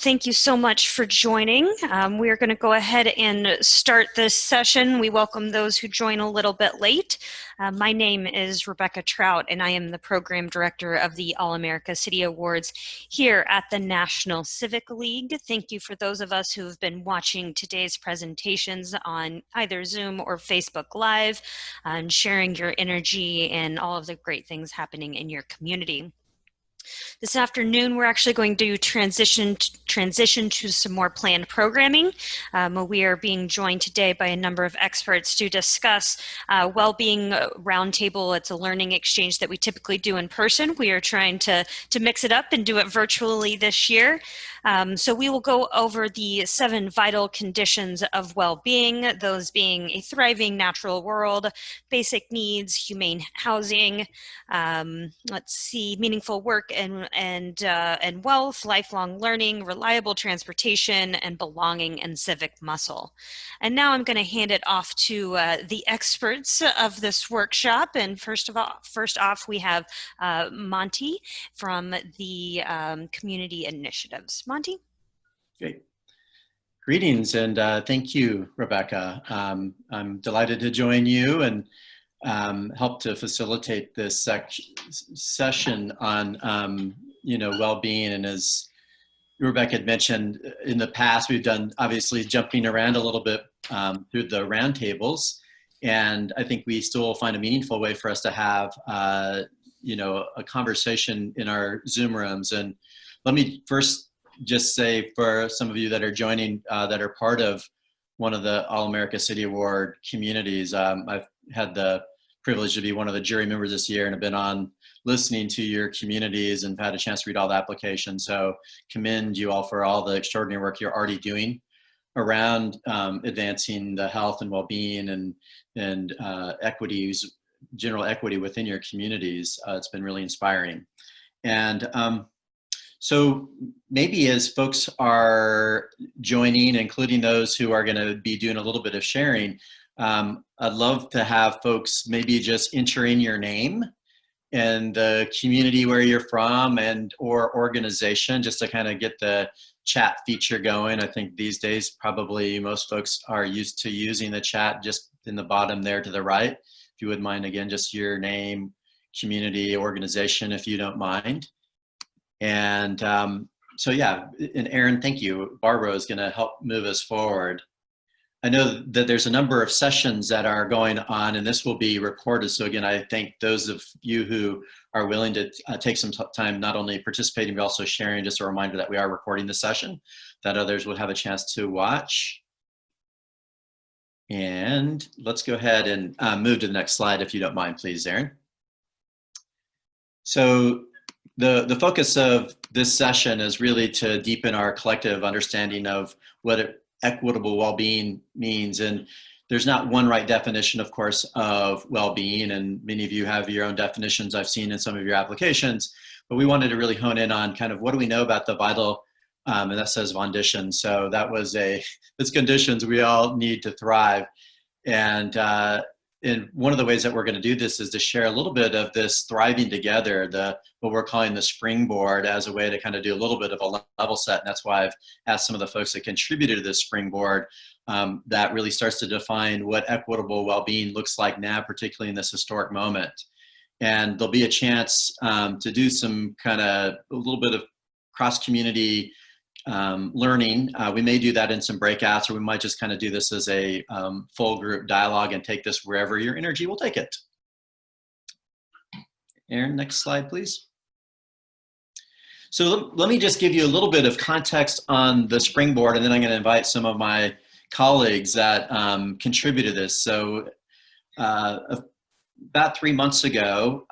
Thank you so much for joining. We are going to go ahead and start this session. We welcome those who join a little bit late. My name is Rebecca Trout, and I am the Program Director of the All-America City Awards here at the National Civic League. Thank you for those of us who have been watching today's presentations on either Zoom or Facebook Live, and sharing your energy and all of the great things happening in your community. This afternoon, we're actually going to transition to some more planned programming. We are being joined today by a number of experts to discuss well-being roundtable. It's a learning exchange that we typically do in person. We are trying to mix it up and do it virtually this year. So we will go over the 7 vital conditions of well-being, those being a thriving natural world, basic needs, humane housing, meaningful work and wealth, lifelong learning, reliable transportation, and belonging and civic muscle. And now I'm going to hand it off to the experts of this workshop. And first off, we have Monty from the Community Initiatives. Monty? Great. Greetings and thank you, Rebecca. I'm delighted to join you and help to facilitate this session on well-being. And as Rebecca had mentioned, in the past we've done obviously jumping around a little bit through the roundtables, and I think we still find a meaningful way for us to have a conversation in our Zoom rooms. And let me first just say, for some of you that are joining that are part of one of the All-America City Award communities, I've had the privilege to be one of the jury members this year and have been on listening to your communities and had a chance to read all the applications. So commend you all for all the extraordinary work you're already doing around advancing the health and well-being and equities, general equity within your communities. It's been really inspiring. And so maybe as folks are joining, including those who are going to be doing a little bit of sharing, I'd love to have folks maybe just enter in your name and the community where you're from and or organization, just to kind of get the chat feature going. I think these days probably most folks are used to using the chat just in the bottom there to the right. If you wouldn't mind, again, just your name, community, organization, if you don't mind. And so yeah, and Aaron, thank you. Barbara is going to help move us forward. I know that there's a number of sessions that are going on, and this will be recorded. So again, I thank those of you who are willing to take some time, not only participating, but also sharing. Just a reminder that we are recording the session, that others would have a chance to watch. And let's go ahead and move to the next slide, if you don't mind, please, Aaron. So the focus of this session is really to deepen our collective understanding of what equitable well-being means. And there's not one right definition, of course, of well-being, and many of you have your own definitions I've seen in some of your applications, but we wanted to really hone in on kind of what do we know about the vital, and that says conditions. So that was it's conditions we all need to thrive. And one of the ways that we're going to do this is to share a little bit of this thriving together, what we're calling the springboard, as a way to kind of do a little bit of a level set. And that's why I've asked some of the folks that contributed to this springboard that really starts to define what equitable well-being looks like now, particularly in this historic moment. And there'll be a chance to do some kind of a little bit of cross-community learning. We may do that in some breakouts, or we might just kind of do this as a full group dialogue and take this wherever your energy will take it. Aaron, next slide, please. So let me just give you a little bit of context on the springboard, and then I'm going to invite some of my colleagues that contributed to this. So about 3 months ago,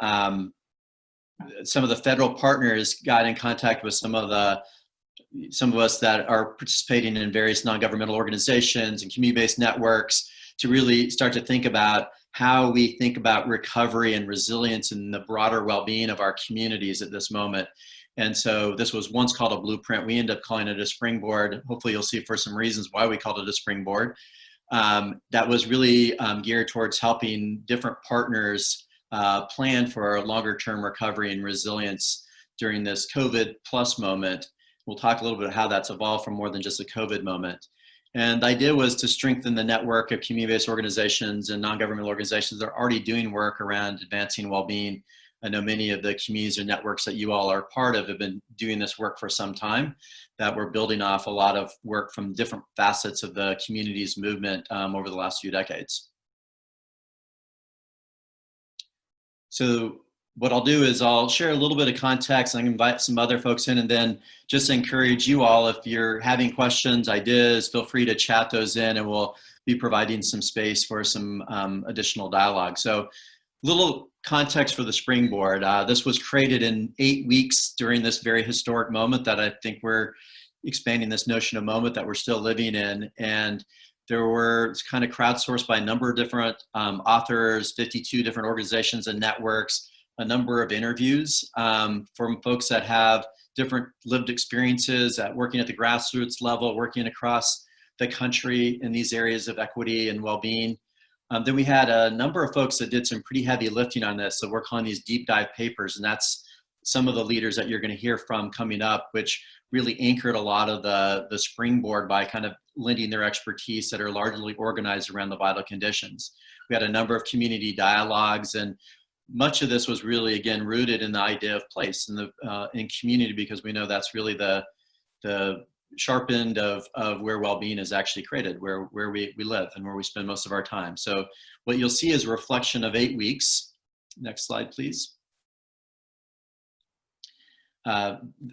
some of the federal partners got in contact with some of us that are participating in various non-governmental organizations and community-based networks to really start to think about how we think about recovery and resilience and the broader well-being of our communities at this moment. And so this was once called a blueprint. We end up calling it a springboard. Hopefully you'll see for some reasons why we called it a springboard. That was really geared towards helping different partners plan for longer term recovery and resilience during this COVID plus moment. we'll talk a little bit how that's evolved from more than just a COVID moment. And the idea was to strengthen the network of community-based organizations and non-governmental organizations that are already doing work around advancing well-being. I know many of the communities and networks that you all are part of have been doing this work for some time, that we're building off a lot of work from different facets of the communities movement over the last few decades. So what I'll do is I'll share a little bit of context. I can invite some other folks in, and then just encourage you all, if you're having questions, ideas, feel free to chat those in, and we'll be providing some space for some additional dialogue. So little context for the springboard. This was created in 8 weeks during this very historic moment that I think we're expanding this notion of moment that we're still living in. And there were, it's kind of crowdsourced by a number of different authors, 52 different organizations and networks, a number of interviews from folks that have different lived experiences at working at the grassroots level, working across the country in these areas of equity and well-being. Then we had a number of folks that did some pretty heavy lifting on this. So we're calling these deep dive papers, and that's some of the leaders that you're going to hear from coming up, which really anchored a lot of the springboard by kind of lending their expertise that are largely organized around the vital conditions. We had a number of community dialogues, and much of this was really, again, rooted in the idea of place and in community, because we know that's really the sharp end of where well-being is actually created, where we live and where we spend most of our time. So what you'll see is a reflection of 8 weeks. Next slide, please.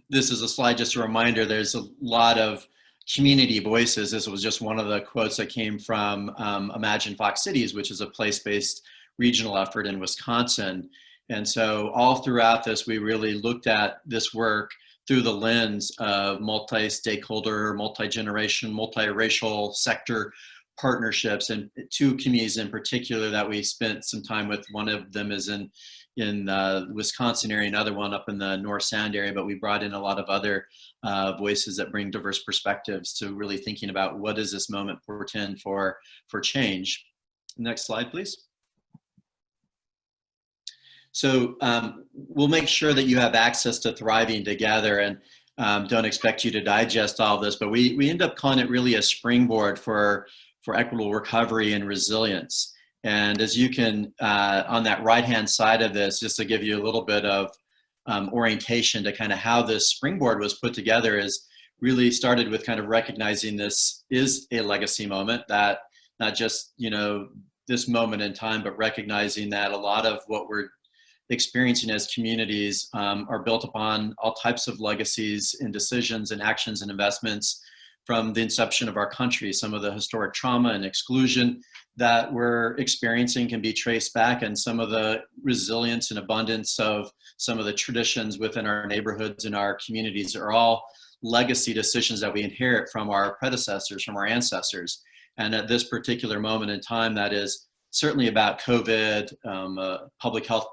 This is a slide, just a reminder, there's a lot of community voices. This was just one of the quotes that came from Imagine Fox Cities, which is a place-based regional effort in Wisconsin. And so all throughout this, we really looked at this work through the lens of multi-stakeholder, multi-generation, multi-racial sector partnerships, and 2 communities in particular that we spent some time with. One of them is in the Wisconsin area, another one up in the North Sound area, but we brought in a lot of other voices that bring diverse perspectives to really thinking about what does this moment portend for change. Next slide, please. So we'll make sure that you have access to Thriving Together, and don't expect you to digest all this, but we end up calling it really a springboard for equitable recovery and resilience. And as you can, on that right-hand side of this, just to give you a little bit of orientation to kind of how this springboard was put together, is really started with kind of recognizing this is a legacy moment, that not just, you know, this moment in time, but recognizing that a lot of what we're experiencing as communities are built upon all types of legacies and decisions and actions and investments from the inception of our country. Some of the historic trauma and exclusion that we're experiencing can be traced back, and some of the resilience and abundance of some of the traditions within our neighborhoods and our communities are all legacy decisions that we inherit from our predecessors, from our ancestors. And at this particular moment in time, that is certainly about COVID, public health,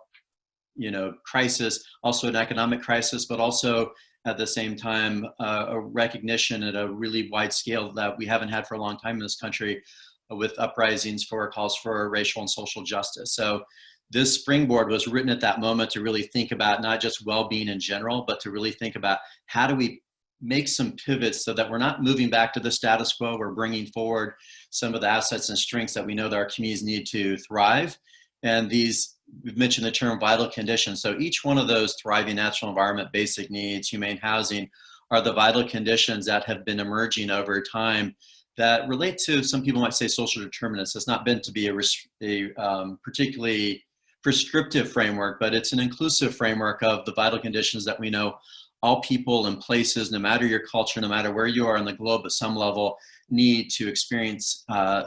crisis, also an economic crisis, but also at the same time, a recognition at a really wide scale that we haven't had for a long time in this country, with uprisings for calls for racial and social justice. So this springboard was written at that moment to really think about not just well-being in general, but to really think about how do we make some pivots so that we're not moving back to the status quo. We're bringing forward some of the assets and strengths that we know that our communities need to thrive. And these, we've mentioned the term vital conditions. So each one of those thriving natural environment, basic needs, humane housing, are the vital conditions that have been emerging over time that relate to, some people might say, social determinants. It's not meant to be a particularly prescriptive framework, but it's an inclusive framework of the vital conditions that we know all people and places, no matter your culture, no matter where you are on the globe at some level, need to experience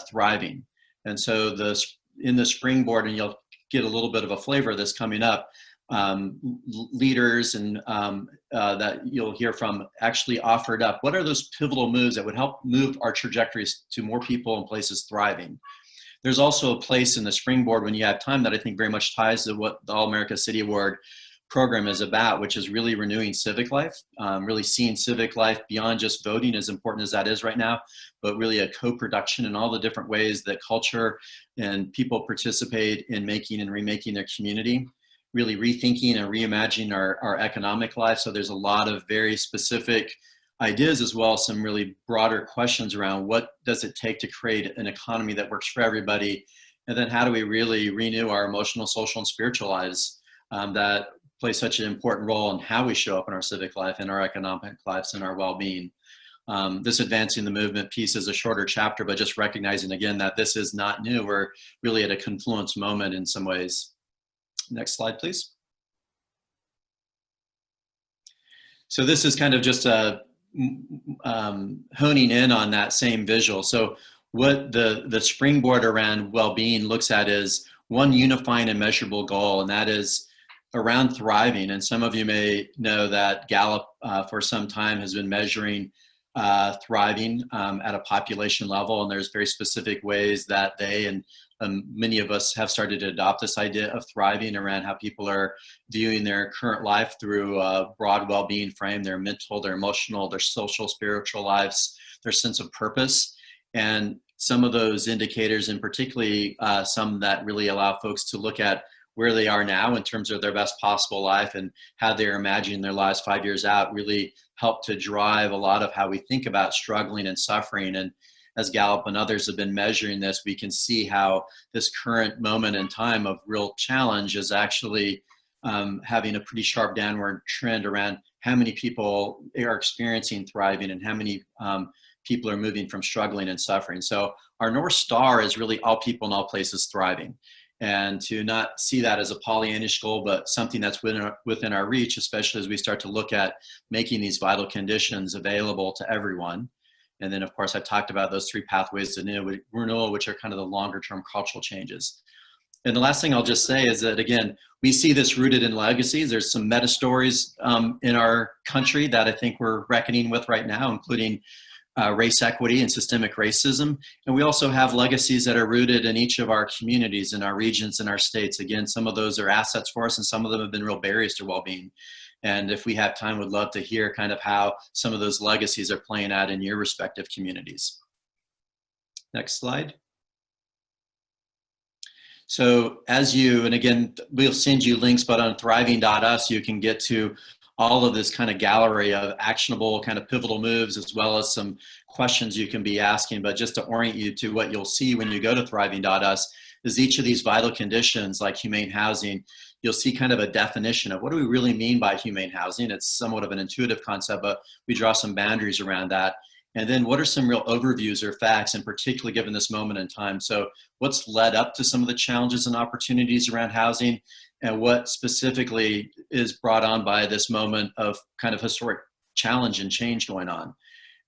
thriving. And so in the springboard, and you'll get a little bit of a flavor of this coming up, leaders and that you'll hear from actually offered up what are those pivotal moves that would help move our trajectories to more people and places thriving. There's also a place in the springboard when you have time that I think very much ties to what the All America City Award program is about, which is really renewing civic life, really seeing civic life beyond just voting, as important as that is right now, but really a co-production in all the different ways that culture and people participate in making and remaking their community, really rethinking and reimagining our economic life. So there's a lot of very specific ideas as well as some really broader questions around what does it take to create an economy that works for everybody, and then how do we really renew our emotional, social, and spiritual lives that play such an important role in how we show up in our civic life, in our economic lives, and our well-being. This advancing the movement piece is a shorter chapter, but just recognizing again that this is not new. We're really at a confluence moment in some ways. Next slide, please. So this is kind of just honing in on that same visual. So what the springboard around well-being looks at is one unifying and measurable goal, and that is around thriving. And some of you may know that Gallup for some time has been measuring thriving at a population level, and there's very specific ways that they and many of us have started to adopt this idea of thriving around how people are viewing their current life through a broad well-being frame, their mental, their emotional, their social, spiritual lives, their sense of purpose. And some of those indicators, and particularly some that really allow folks to look at where they are now in terms of their best possible life and how they're imagining their lives 5 years out, really help to drive a lot of how we think about struggling and suffering. And as Gallup and others have been measuring this, we can see how this current moment in time of real challenge is actually having a pretty sharp downward trend around how many people are experiencing thriving and how many people are moving from struggling and suffering. So our North Star is really all people in all places thriving. And to not see that as a Pollyannish goal, but something that's within our reach, especially as we start to look at making these vital conditions available to everyone. And then, of course, I've talked about those three pathways to renewal, which are kind of the longer term cultural changes. And the last thing I'll just say is that, again, we see this rooted in legacies. There's some meta stories in our country that I think we're reckoning with right now, including race equity and systemic racism. And we also have legacies that are rooted in each of our communities, in our regions, in our states. Again, some of those are assets for us, and some of them have been real barriers to well-being. And if we have time, we'd love to hear kind of how some of those legacies are playing out in your respective communities. Next slide. So and again, we'll send you links, but on thriving.us, you can get to all of this kind of gallery of actionable kind of pivotal moves, as well as some questions you can be asking. But just to orient you to what you'll see when you go to thriving.us is each of these vital conditions like humane housing, you'll see kind of a definition of what do we really mean by humane housing. It's somewhat of an intuitive concept, but we draw some boundaries around that. And then what are some real overviews or facts, and particularly given this moment in time? So what's led up to some of the challenges and opportunities around housing, and what specifically is brought on by this moment of kind of historic challenge and change going on.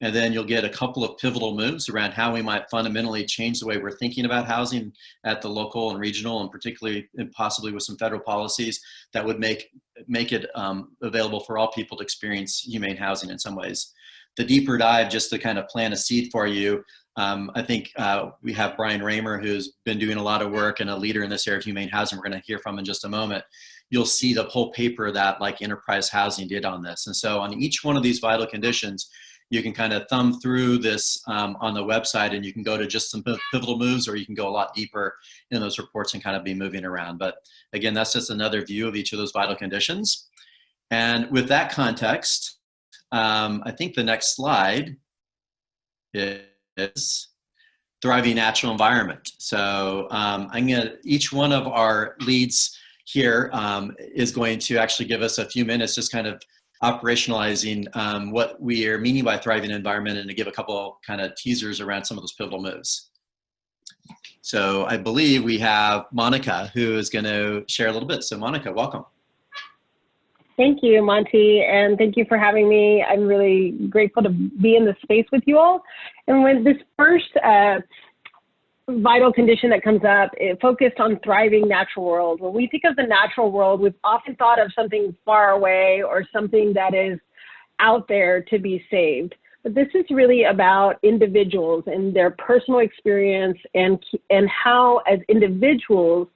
And then you'll get a couple of pivotal moves around how we might fundamentally change the way we're thinking about housing at the local and regional, and particularly and possibly with some federal policies that would make it available for all people to experience humane housing in some ways. The deeper dive, just to kind of plant a seed for you, I think we have Brian Raymer, who's been doing a lot of work and a leader in this area of humane housing. We're going to hear from in just a moment. You'll see the whole paper that like Enterprise Housing did on this. And so on each one of these vital conditions, you can kind of thumb through this on the website, and you can go to just some pivotal moves, or you can go a lot deeper in those reports and kind of be moving around. But again, that's just another view of each of those vital conditions. And with that context, I think the next slide is thriving natural environment. So each one of our leads here is going to actually give us a few minutes just kind of operationalizing what we are meaning by thriving environment, and to give a couple kind of teasers around some of those pivotal moves. So I believe we have Monica, who is going to share a little bit. So Monica, welcome. Thank you, Monty, and thank you for having me. I'm really grateful to be in this space with you all. And when this first vital condition that comes up, it focused on thriving natural world. When we think of the natural world, we've often thought of something far away or something that is out there to be saved. But this is really about individuals and their personal experience and how, as individuals,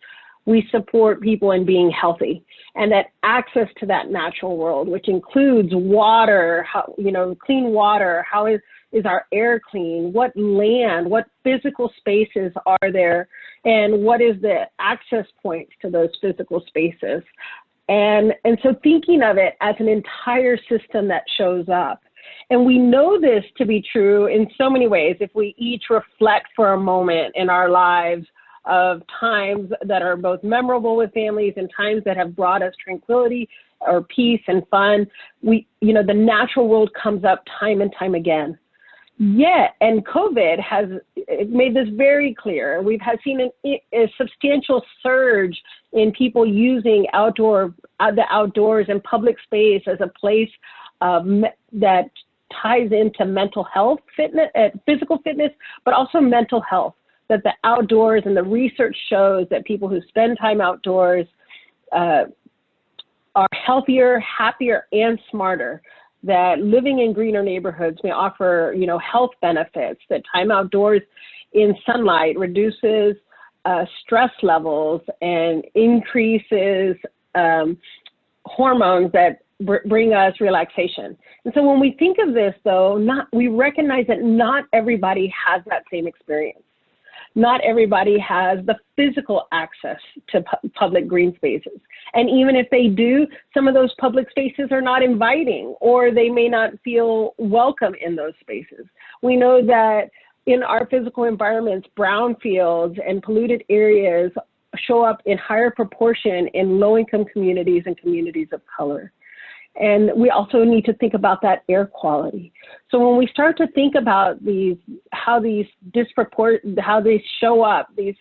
we support people in being healthy, and that access to that natural world, which includes water, clean water, how is our air clean, what land, what physical spaces are there, and what is the access points to those physical spaces. And so thinking of it as an entire system that shows up. And we know this to be true in so many ways. If we each reflect for a moment in our lives of times that are both memorable with families and times that have brought us tranquility or peace and fun, the natural world comes up time and time again. Yet, and COVID has made this very clear. We've seen a substantial surge in people using the outdoors and public space as a place that ties into mental health, fitness, physical fitness, but also mental health. That the outdoors, and the research shows that people who spend time outdoors are healthier, happier, and smarter. That living in greener neighborhoods may offer, health benefits. That time outdoors in sunlight reduces stress levels and increases hormones that bring us relaxation. And so when we think of this, though, we recognize that not everybody has that same experience. Not everybody has the physical access to public green spaces. And even if they do, some of those public spaces are not inviting, or they may not feel welcome in those spaces. We know that in our physical environments, brownfields and polluted areas show up in higher proportion in low-income communities and communities of color. And we also need to think about that air quality. So when we start to think about how they show up, these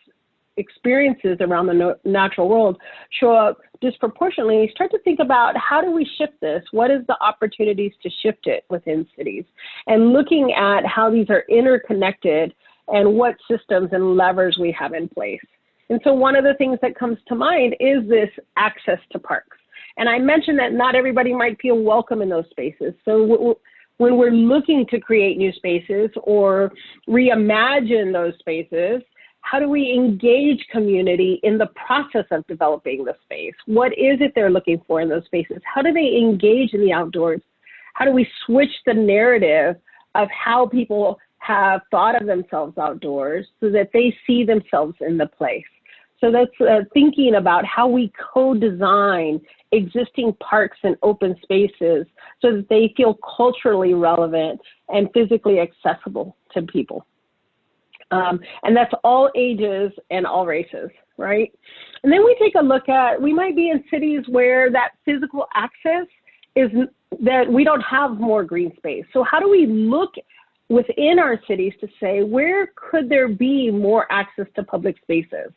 experiences around the natural world show up disproportionately, we start to think about how do we shift this? What is the opportunities to shift it within cities? And looking at how these are interconnected and what systems and levers we have in place. And so one of the things that comes to mind is this access to parks. And I mentioned that not everybody might feel welcome in those spaces. So when we're looking to create new spaces or reimagine those spaces, how do we engage community in the process of developing the space? What is it they're looking for in those spaces? How do they engage in the outdoors? How do we switch the narrative of how people have thought of themselves outdoors so that they see themselves in the place? So that's thinking about how we co-design existing parks and open spaces so that they feel culturally relevant and physically accessible to people. And that's all ages and all races, right? And then we take a look at, we might be in cities where that physical access is that we don't have more green space. So how do we look within our cities to say, where could there be more access to public spaces?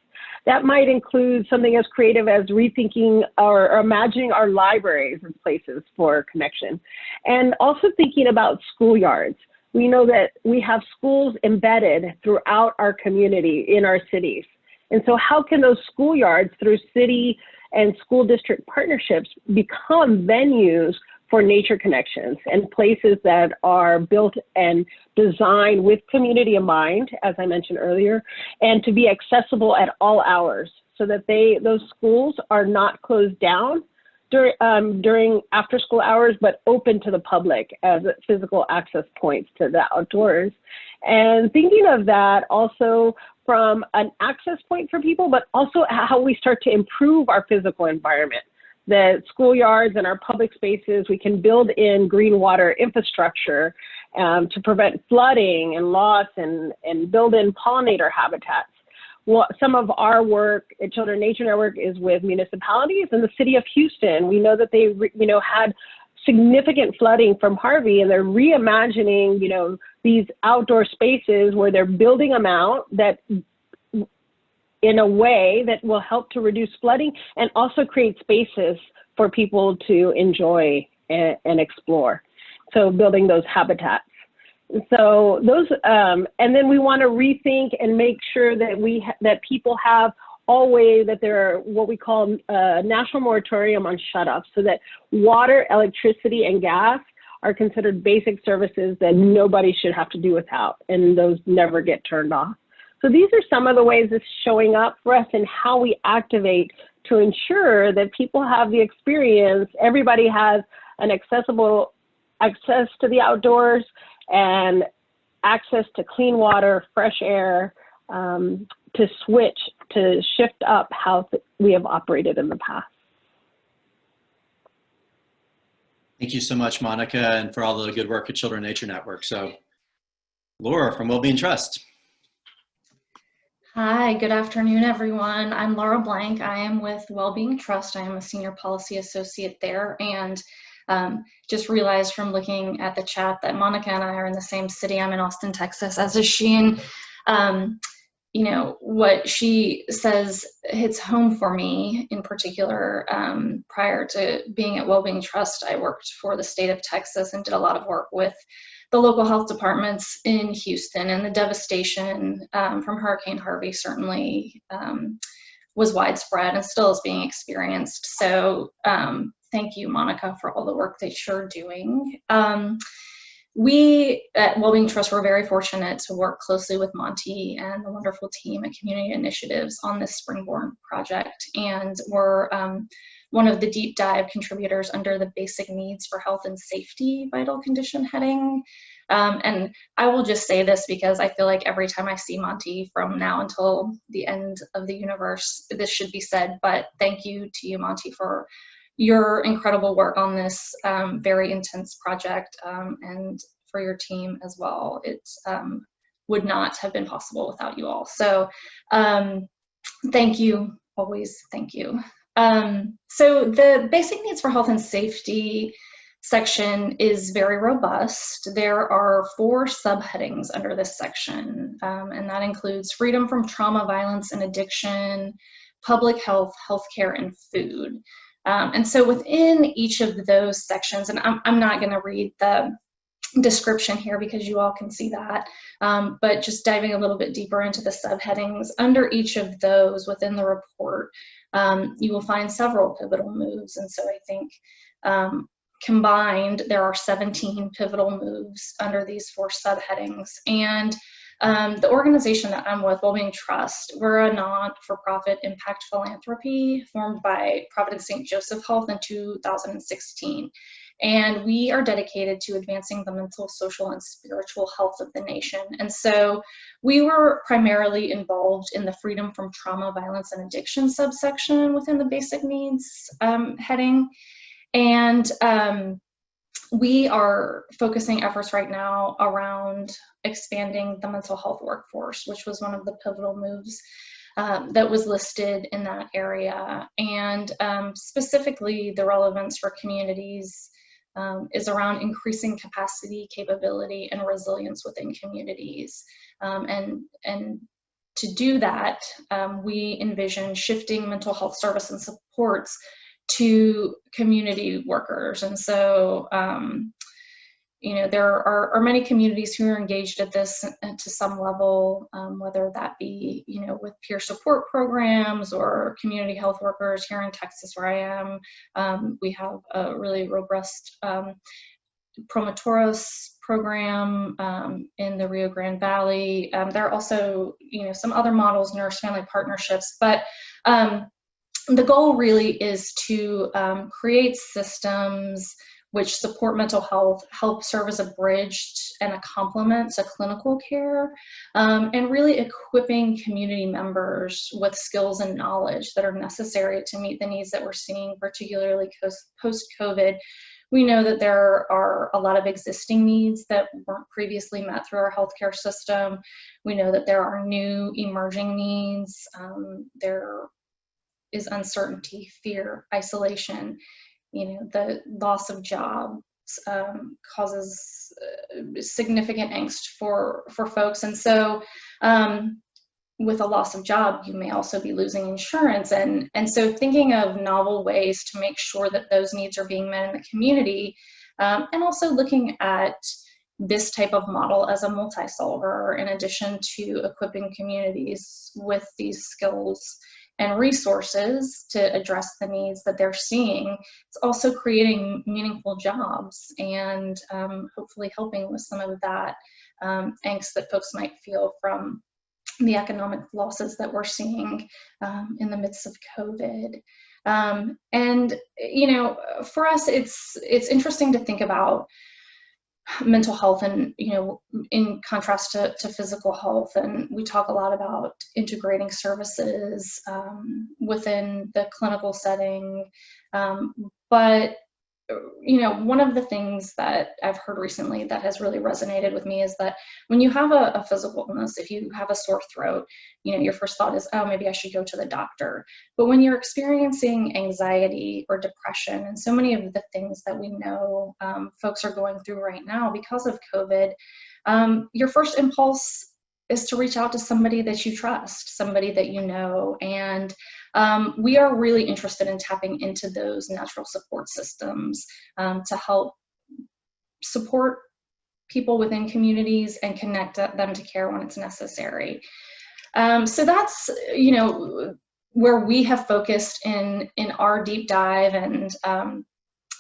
That might include something as creative as rethinking or imagining our libraries as places for connection. And also thinking about schoolyards. We know that we have schools embedded throughout our community in our cities. And so how can those schoolyards through city and school district partnerships become venues for nature connections and places that are built and designed with community in mind, as I mentioned earlier, and to be accessible at all hours so that those schools are not closed down during after school hours, but open to the public as physical access points to the outdoors. And thinking of that also from an access point for people, but also how we start to improve our physical environment. The schoolyards and our public spaces, we can build in green water infrastructure to prevent flooding and loss and build in pollinator habitats. Well, some of our work at Children Nature Network is with municipalities. In the city of Houston, we know that they had significant flooding from Harvey, and they're reimagining these outdoor spaces where they're building them out that in a way that will help to reduce flooding and also create spaces for people to enjoy and explore. So building those habitats. So those, and then we want to rethink and make sure that that people have always that there are what we call a national moratorium on shutoffs, so that water, electricity, and gas are considered basic services that nobody should have to do without, and those never get turned off. So these are some of the ways it's showing up for us and how we activate to ensure that people have the experience, everybody has an accessible access to the outdoors and access to clean water, fresh air, to shift up how we have operated in the past. Thank you so much, Monica, and for all the good work at Children Nature Network. So, Laura from Wellbeing Trust. Hi, good afternoon, everyone. I'm Laura Blank. I am with Wellbeing Trust. I am a senior policy associate there, and just realized from looking at the chat that Monica and I are in the same city. I'm in Austin, Texas, as is she. And you know, what she says hits home for me in particular. Prior to being at Wellbeing Trust, I worked for the state of Texas and did a lot of work with the local health departments in Houston, and the devastation from Hurricane Harvey certainly was widespread and still is being experienced. So thank you, Monica, for all the work that you're doing. We at Wellbeing Trust were very fortunate to work closely with Monty and the wonderful team at Community Initiatives on this Springboard project, and we're one of the deep dive contributors under the Basic Needs for Health and Safety Vital Condition heading. And I will just say this because I feel like every time I see Monty from now until the end of the universe, this should be said, but thank you to you, Monty, for your incredible work on this very intense project, and for your team as well. It would not have been possible without you all. So thank you, always thank you. So the Basic Needs for Health and Safety section is very robust. There are 4 subheadings under this section, and that includes freedom from trauma, violence, and addiction, public health, healthcare, and food. And so within each of those sections, and I'm not going to read the description here because you all can see that, but just diving a little bit deeper into the subheadings, under each of those within the report, you will find several pivotal moves. And so I think combined, there are 17 pivotal moves under these 4 subheadings. And the organization that I'm with, Wellbeing Trust, we're a not-for-profit impact philanthropy formed by Providence St. Joseph Health in 2016. And we are dedicated to advancing the mental, social, and spiritual health of the nation. And so we were primarily involved in the freedom from trauma, violence, and addiction subsection within the basic needs heading. And we are focusing efforts right now around expanding the mental health workforce, which was one of the pivotal moves that was listed in that area. And specifically, the relevance for communities is around increasing capacity, capability, and resilience within communities. And to do that, we envision shifting mental health service and supports to community workers. And so, you know, there are many communities who are engaged at this to some level, whether that be, you know, with peer support programs or community health workers. Here in Texas, where I am, we have a really robust Promotoros program in the Rio Grande Valley. There are also, you know, some other models, nurse-family partnerships, but the goal really is to create systems which support mental health, help serve as a bridge and a complement to clinical care, and really equipping community members with skills and knowledge that are necessary to meet the needs that we're seeing, particularly post-COVID. We know that there are a lot of existing needs that weren't previously met through our healthcare system. We know that there are new emerging needs. There is uncertainty, fear, isolation. You know, the loss of jobs causes significant angst for folks. And so with a loss of job, you may also be losing insurance. And so thinking of novel ways to make sure that those needs are being met in the community, and also looking at this type of model as a multi-solver in addition to equipping communities with these skills and resources to address the needs that they're seeing. It's also creating meaningful jobs and hopefully helping with some of that angst that folks might feel from the economic losses that we're seeing in the midst of COVID. And, you know, for us, it's interesting to think about mental health and, you know, in contrast to physical health. And we talk a lot about integrating services within the clinical setting. But one of the things that I've heard recently that has really resonated with me is that when you have a physical illness, if you have a sore throat, your first thought is, oh, maybe I should go to the doctor. But when you're experiencing anxiety or depression, and so many of the things that we know folks are going through right now because of COVID, your first impulse is to reach out to somebody that you trust, somebody that you know. And we are really interested in tapping into those natural support systems to help support people within communities and connect them to care when it's necessary. So that's, where we have focused in our deep dive, and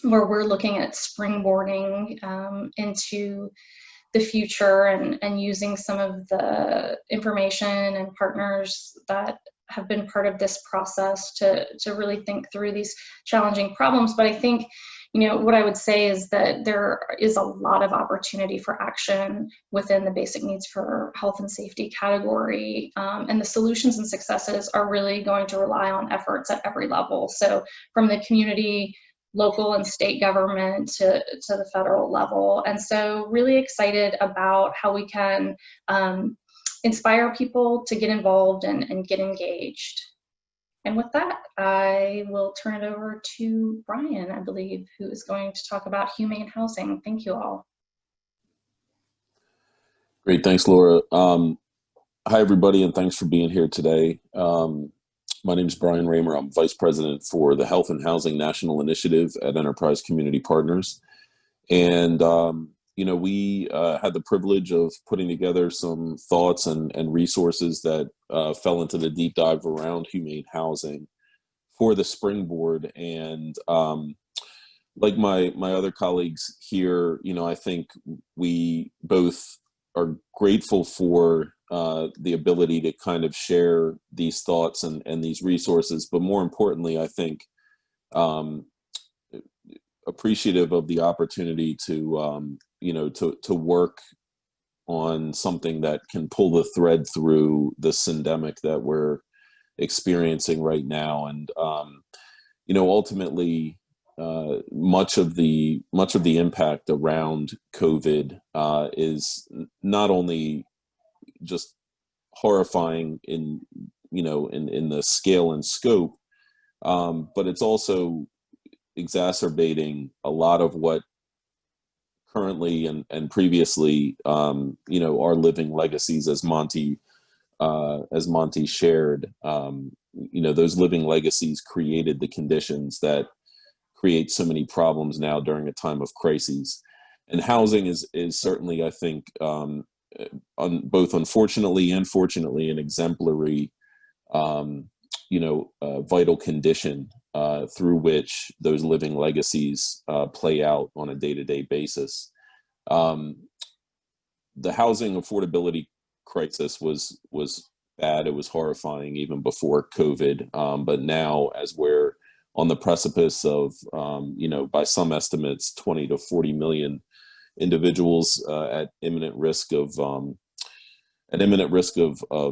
where we're looking at springboarding into the future and using some of the information and partners that have been part of this process to really think through these challenging problems. But I think, what I would say is that there is a lot of opportunity for action within the basic needs for health and safety category. And the solutions and successes are really going to rely on efforts at every level. So from the community, local and state government to the federal level. And so really excited about how we can inspire people to get involved and get engaged. And with that, I will turn it over to Brian, I believe, who is going to talk about humane housing. Thank you all. Great, thanks, Laura. Hi, everybody, and thanks for being here today. My name is Brian Raymer. I'm Vice President for the Health and Housing National Initiative at Enterprise Community Partners. And, we had the privilege of putting together some thoughts and resources that fell into the deep dive around humane housing for the springboard. And like my other colleagues here, I think we both are grateful for the ability to kind of share these thoughts and these resources, but more importantly, I think appreciative of the opportunity to to work on something that can pull the thread through the syndemic that we're experiencing right now. And ultimately, much of the impact around COVID is not only just horrifying in the scale and scope, but it's also exacerbating a lot of what currently and previously are living legacies, as Monty shared. Those living legacies created the conditions that create so many problems now during a time of crises. And housing is certainly, I think, both unfortunately and fortunately, an exemplary, vital condition through which those living legacies play out on a day-to-day basis. The housing affordability crisis was bad. It was horrifying even before COVID. But now, as we're on the precipice of, by some estimates, 20 to 40 million individuals at imminent risk of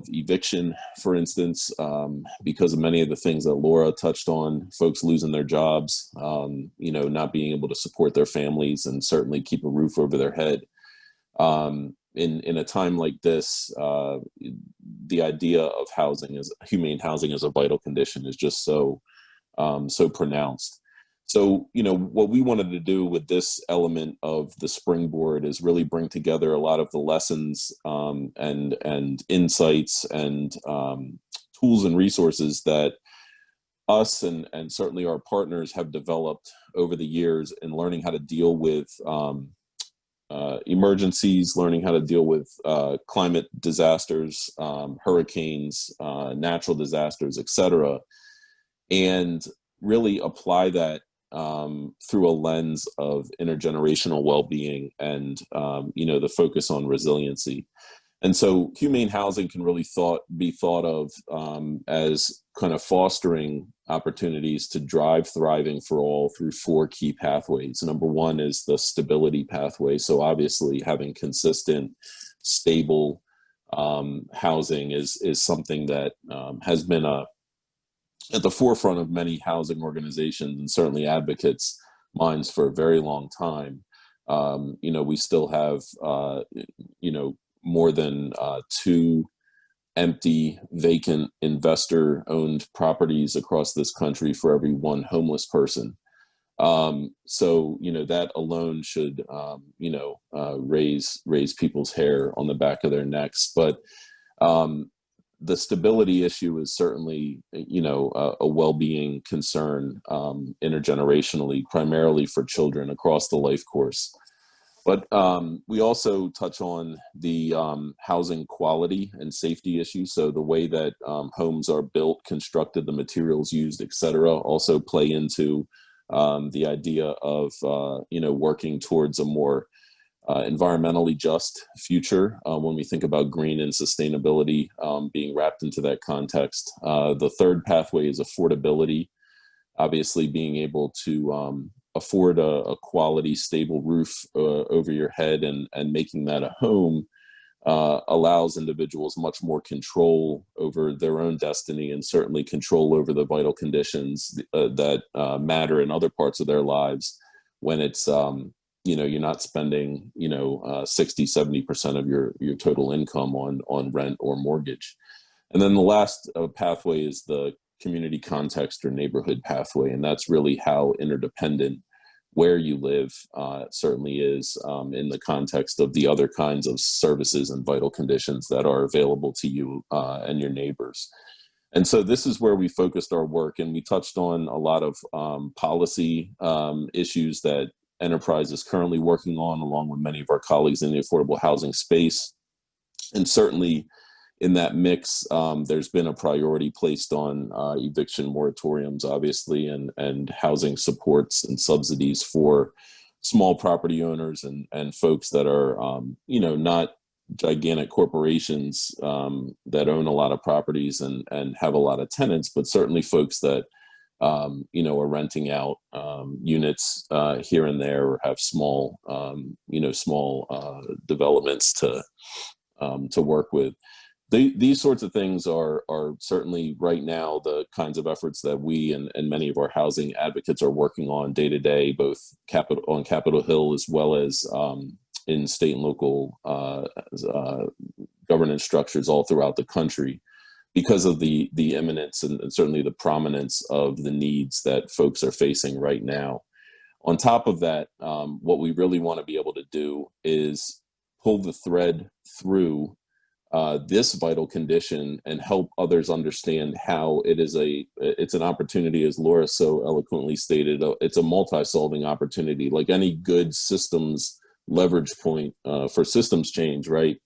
eviction, for instance, because of many of the things that Laura touched on, folks losing their jobs, not being able to support their families and certainly keep a roof over their head. In a time like this, the idea of humane housing as a vital condition is just so pronounced. So, what we wanted to do with this element of the springboard is really bring together a lot of the lessons and insights and tools and resources that us and certainly our partners have developed over the years in learning how to deal with emergencies, learning how to deal with climate disasters, hurricanes, natural disasters, etc., and really apply that through a lens of intergenerational well-being and the focus on resiliency. And so humane housing can really be thought of as kind of fostering opportunities to drive thriving for all through 4 key pathways. Number 1 is the stability pathway. So obviously having consistent, stable housing is something that has been at the forefront of many housing organizations and certainly advocates minds for a very long time. We still have, more than 2 empty, vacant investor-owned properties across this country for every 1 homeless person. So that alone should raise people's hair on the back of their necks. But the stability issue is certainly a well-being concern intergenerationally, primarily for children across the life course. But we also touch on the housing quality and safety issues. So the way that homes are built, constructed, the materials used, et cetera, also play into the idea of working towards a more environmentally just future when we think about green and sustainability being wrapped into that context. The third pathway is affordability. Obviously, being able to afford a quality, stable roof over your head and making that a home allows individuals much more control over their own destiny, and certainly control over the vital conditions that matter in other parts of their lives when it's you're not spending 60-70% of your total income on rent or mortgage. And then the last pathway is the community context or neighborhood pathway, and that's really how interdependent where you live certainly is in the context of the other kinds of services and vital conditions that are available to you and your neighbors. And so this is where we focused our work, and we touched on a lot of policy issues that Enterprise is currently working on, along with many of our colleagues in the affordable housing space. And certainly in that mix, there's been a priority placed on eviction moratoriums, obviously, and housing supports and subsidies for small property owners and folks that are, not gigantic corporations that own a lot of properties and have a lot of tenants, but certainly folks that, are renting out units here and there, or have small developments to work with. These sorts of things are certainly right now the kinds of efforts that we and many of our housing advocates are working on day to day, both on Capitol Hill as well as in state and local governance structures all throughout the country, because of the imminence and certainly the prominence of the needs that folks are facing right now. On top of that, what we really want to be able to do is pull the thread through this vital condition and help others understand how it's an opportunity, as Laura so eloquently stated. It's a multi-solving opportunity, like any good systems leverage point for systems change, right?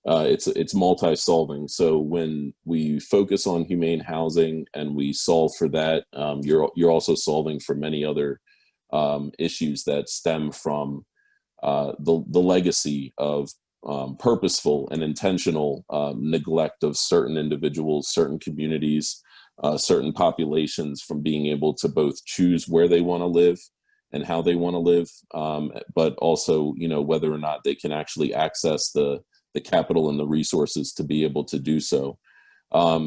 It's multi-solving. So when we focus on humane housing and we solve for that, you're also solving for many other issues that stem from the legacy of purposeful and intentional neglect of certain individuals, certain communities, certain populations from being able to both choose where they want to live and how they want to live, but also, whether or not they can actually access the capital and the resources to be able to do so.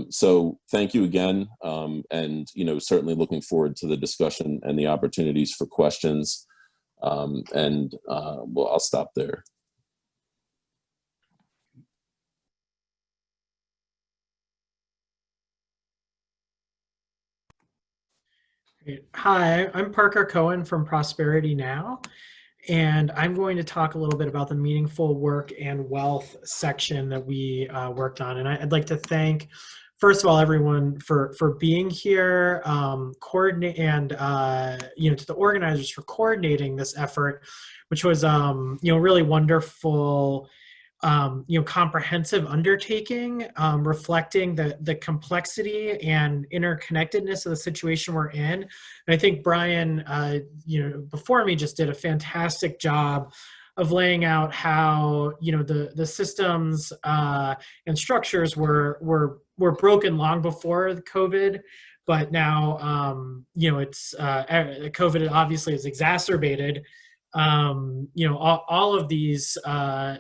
So thank you again, and certainly looking forward to the discussion and the opportunities for questions. Well, I'll stop there. Hi, I'm Parker Cohen from Prosperity Now, and I'm going to talk a little bit about the meaningful work and wealth section that we worked on. And I'd like to thank, first of all, everyone for being here, coordinate, and to the organizers for coordinating this effort, which was really wonderful. Comprehensive undertaking, reflecting the complexity and interconnectedness of the situation we're in. And I think Brian, before me just did a fantastic job of laying out how, the systems and structures were broken long before the COVID, but now, it's COVID obviously is exacerbated all of these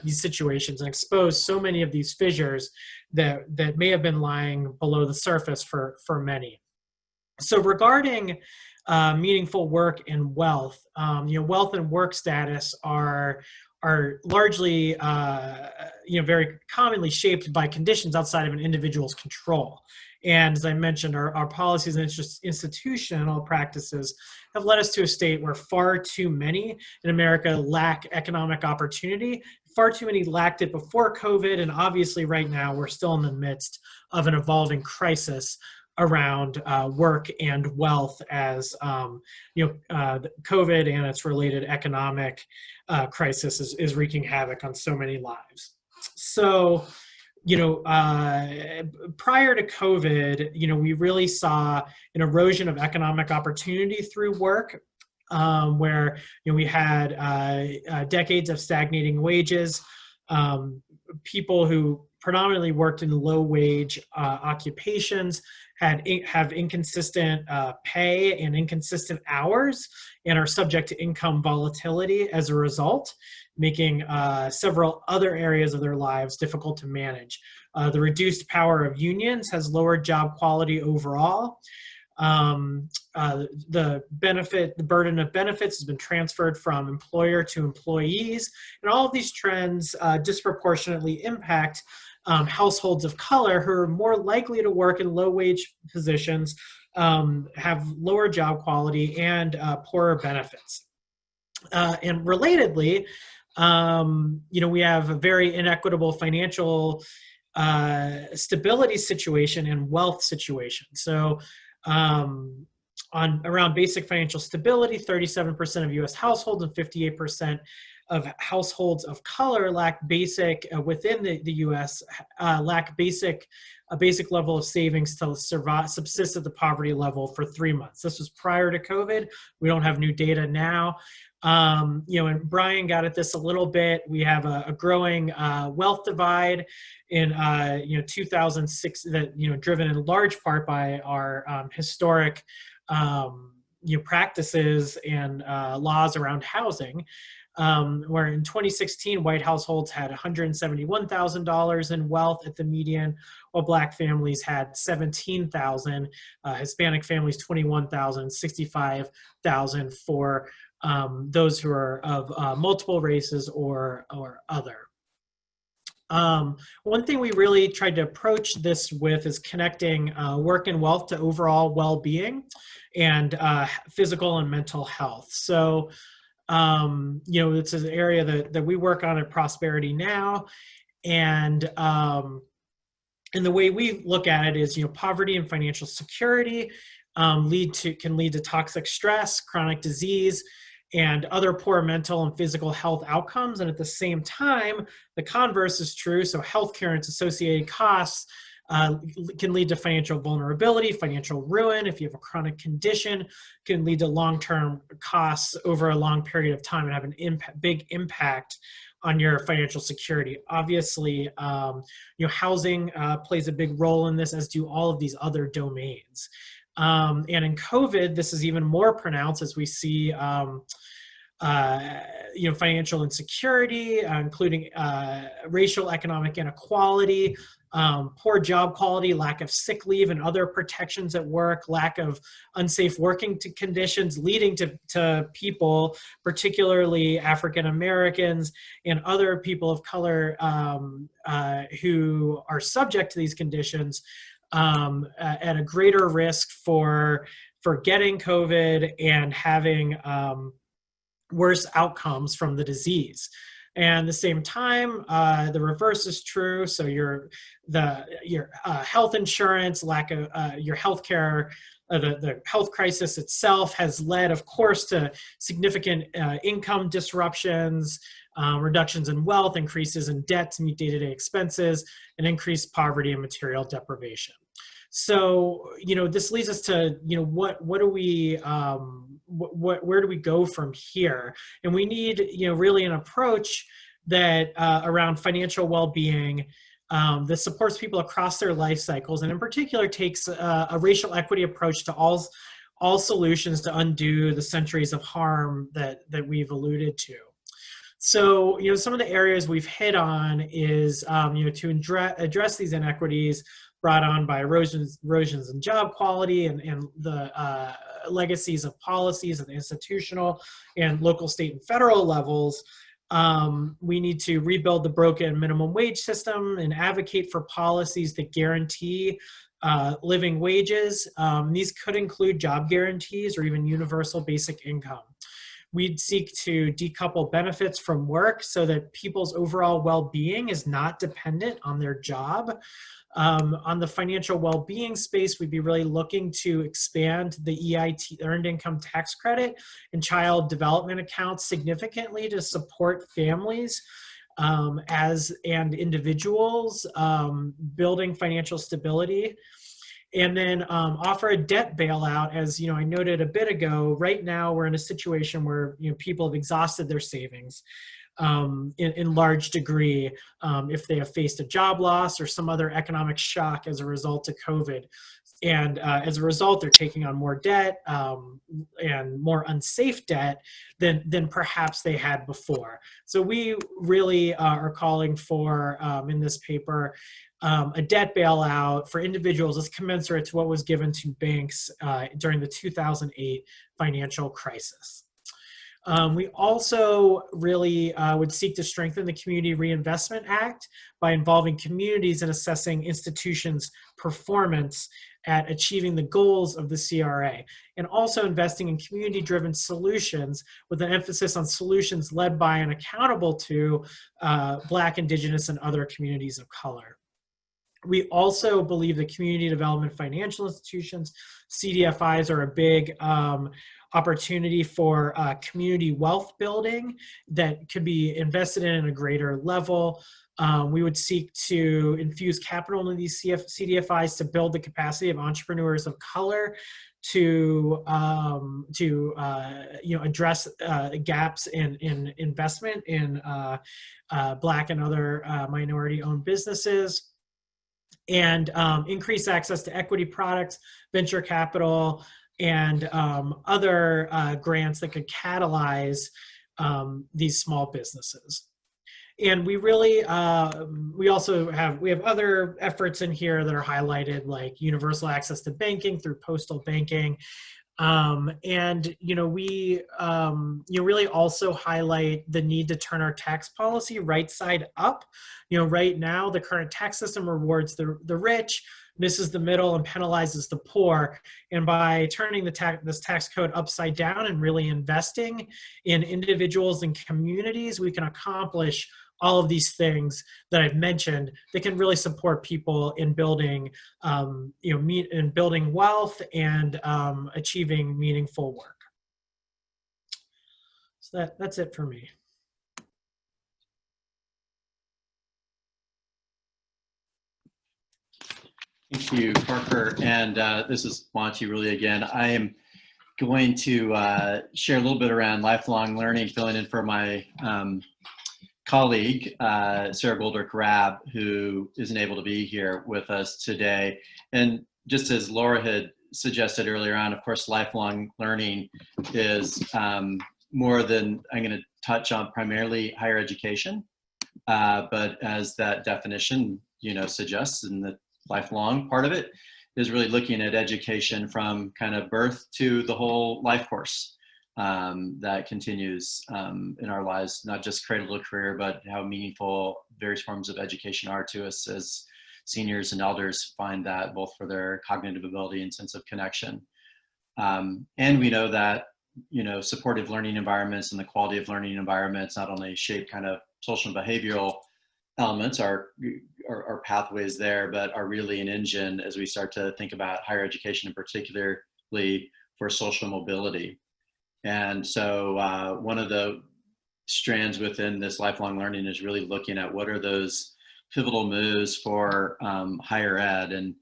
situations and expose so many of these fissures that may have been lying below the surface for many. So regarding meaningful work and wealth. Wealth and work status are largely, very commonly shaped by conditions outside of an individual's control. And as I mentioned, our policies and institutional practices have led us to a state where far too many in America lack economic opportunity. Far too many lacked it before COVID, and obviously right now we're still in the midst of an evolving crisis around work and wealth as COVID and its related economic crisis is wreaking havoc on so many lives. So, prior to COVID, we really saw an erosion of economic opportunity through work, where we had decades of stagnating wages, people who predominantly worked in low-wage occupations have inconsistent pay and inconsistent hours and are subject to income volatility as a result, making several other areas of their lives difficult to manage. The reduced power of unions has lowered job quality overall. The burden of benefits has been transferred from employer to employees, and all of these trends disproportionately impact households of color who are more likely to work in low-wage positions, have lower job quality, and poorer benefits. And relatedly, we have a very inequitable financial stability situation and wealth situation. So around basic financial stability, 37% of U.S. households and 58% of households of color lack basic, within the U.S., lack a basic level of savings to subsist at the poverty level for 3 months. This was prior to COVID. We don't have new data now. And Brian got at this a little bit. We have a growing wealth divide in 2006 that driven in large part by our historic practices and laws around housing. Where in 2016, white households had $171,000 in wealth at the median, while Black families had $17,000, Hispanic families $21,000, $65,000 for those who are of multiple races or other. One thing we really tried to approach this with is connecting work and wealth to overall well-being and physical and mental health. So, it's an area that we work on at Prosperity Now, and the way we look at it is, poverty and financial security can lead to toxic stress, chronic disease, and other poor mental and physical health outcomes. And at the same time, the converse is true. So healthcare and its associated costs can lead to financial vulnerability, financial ruin. If you have a chronic condition, can lead to long-term costs over a long period of time and have an big impact on your financial security. Obviously, housing plays a big role in this, as do all of these other domains. And in COVID, this is even more pronounced as we see financial insecurity, including racial economic inequality, poor job quality, lack of sick leave and other protections at work, lack of unsafe working conditions leading to people, particularly African Americans and other people of color who are subject to these conditions at a greater risk for getting COVID and having worse outcomes from the disease. And at the same time, the reverse is true. So your health insurance, lack of your health care, the health crisis itself has led, of course, to significant income disruptions, reductions in wealth, increases in debt to meet day-to-day expenses, and increased poverty and material deprivation. So, this leads us to, what do we, where do we go from here? And we need, really an approach that around financial well-being that supports people across their life cycles, and in particular takes a racial equity approach to all solutions to undo the centuries of harm that we've alluded to. So, some of the areas we've hit on is, to address these inequities brought on by erosions in job quality and the legacies of policies at the institutional and local, state, and federal levels. We need to rebuild the broken minimum wage system and advocate for policies that guarantee living wages. These could include job guarantees or even universal basic income. We'd seek to decouple benefits from work so that people's overall well-being is not dependent on their job. On the financial well-being space, we'd be really looking to expand the EIT, Earned Income Tax Credit, and child development accounts significantly to support families and individuals building financial stability. And then offer a debt bailout. As I noted a bit ago, right now we're in a situation where people have exhausted their savings in large degree if they have faced a job loss or some other economic shock as a result of COVID. And as a result, they're taking on more debt and more unsafe debt than perhaps they had before. So we really are calling for, in this paper, a debt bailout for individuals is commensurate to what was given to banks during the 2008 financial crisis. We also really would seek to strengthen the Community Reinvestment Act by involving communities in assessing institutions' performance at achieving the goals of the CRA, and also investing in community-driven solutions with an emphasis on solutions led by and accountable to Black, Indigenous, and other communities of color. We also believe that community development financial institutions, CDFIs, are a big opportunity for community wealth building that could be invested in a greater level. We would seek to infuse capital into these CDFIs to build the capacity of entrepreneurs of color to address gaps in investment in Black and other minority-owned businesses, and increase access to equity products, venture capital, and other grants that could catalyze these small businesses. And we really, we have other efforts in here that are highlighted, like universal access to banking through postal banking. And we really also highlight the need to turn our tax policy right side up. Right now the current tax system rewards the rich, misses the middle, and penalizes the poor. And by turning this tax code upside down and really investing in individuals and communities, we can accomplish all of these things that I've mentioned that can really support people in building, building wealth and achieving meaningful work. So that's it for me. Thank you, Parker. And this is Monty really again. I am going to share a little bit around lifelong learning, filling in for my colleague, Sarah Goldrick-Rabb, who isn't able to be here with us today. And just as Laura had suggested earlier on, of course, lifelong learning is more than, I'm going to touch on primarily higher education, but as that definition, suggests, and the lifelong part of it is really looking at education from kind of birth to the whole life course. That continues in our lives, not just cradle to career, but how meaningful various forms of education are to us as seniors and elders find that, both for their cognitive ability and sense of connection. And we know that, supportive learning environments and the quality of learning environments not only shape kind of social and behavioral elements, our pathways there, but are really an engine as we start to think about higher education, and particularly for social mobility. And so one of the strands within this lifelong learning is really looking at what are those pivotal moves for higher ed. And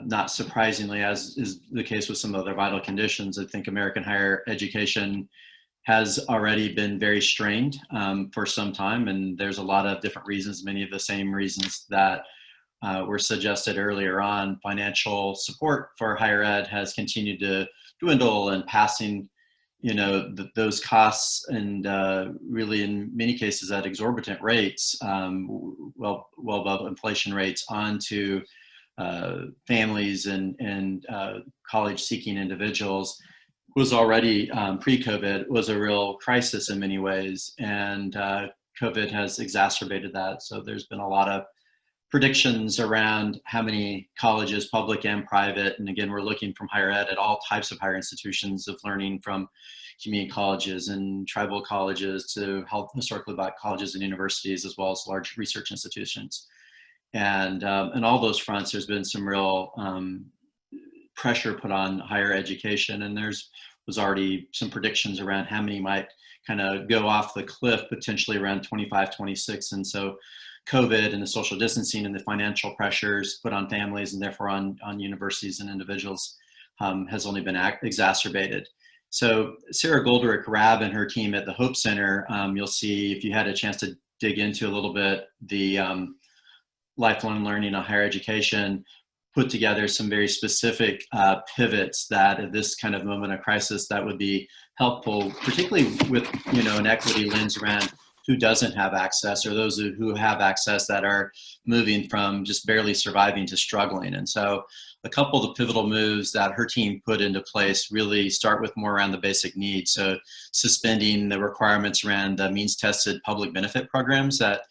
not surprisingly, as is the case with some other vital conditions, I think American higher education has already been very strained for some time. And there's a lot of different reasons, many of the same reasons that were suggested earlier on. Financial support for higher ed has continued to dwindle, and passing those costs, and really in many cases at exorbitant rates, well above inflation rates, onto families and college-seeking individuals was already pre-COVID was a real crisis in many ways, and COVID has exacerbated that. So there's been a lot of predictions around how many colleges, public and private, and again, we're looking from higher ed at all types of higher institutions of learning, from community colleges and tribal colleges to historically black colleges and universities, as well as large research institutions. And all those fronts, there's been some real pressure put on higher education, and was already some predictions around how many might kind of go off the cliff potentially around 25, 26. And so COVID and the social distancing and the financial pressures put on families and therefore on universities and individuals has only been exacerbated. So Sarah Goldrick-Rabb and her team at the Hope Center, you'll see if you had a chance to dig into a little bit the lifelong learning and higher education, put together some very specific pivots that at this kind of moment of crisis that would be helpful, particularly with an equity lens around who doesn't have access, or those who have access that are moving from just barely surviving to struggling. And so a couple of the pivotal moves that her team put into place really start with more around the basic needs. So suspending the requirements around the means-tested public benefit programs that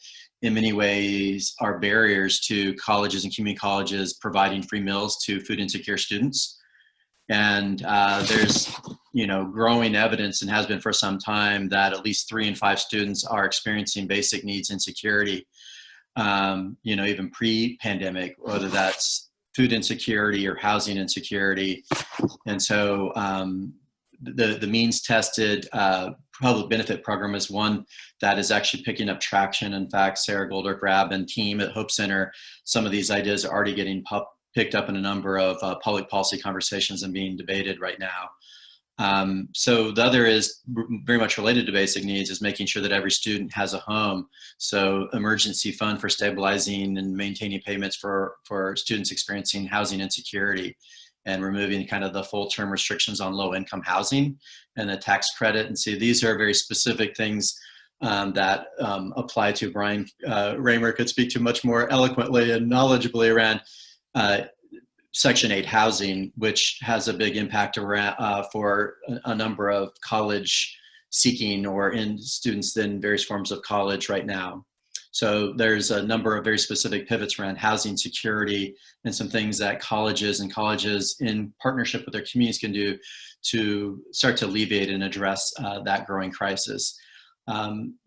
in many ways are barriers to colleges and community colleges providing free meals to food insecure students. And there's growing evidence, and has been for some time, that at least 3 in 5 students are experiencing basic needs insecurity, even pre-pandemic, whether that's food insecurity or housing insecurity. And so the means tested public benefit program is one that is actually picking up traction. In fact, Sarah Goldrick-Rabb and team at Hope Center, some of these ideas are already getting picked up in a number of public policy conversations and being debated right now. So the other is very much related to basic needs, is making sure that every student has a home. So emergency fund for stabilizing and maintaining payments for students experiencing housing insecurity, and removing kind of the full term restrictions on low income housing and the tax credit. And so these are very specific things that apply to. Brian Raymer could speak to much more eloquently and knowledgeably around Section 8 housing, which has a big impact around, for a number of college seeking or in students in various forms of college right now. So there's a number of very specific pivots around housing security and some things that colleges in partnership with their communities can do to start to alleviate and address that growing crisis.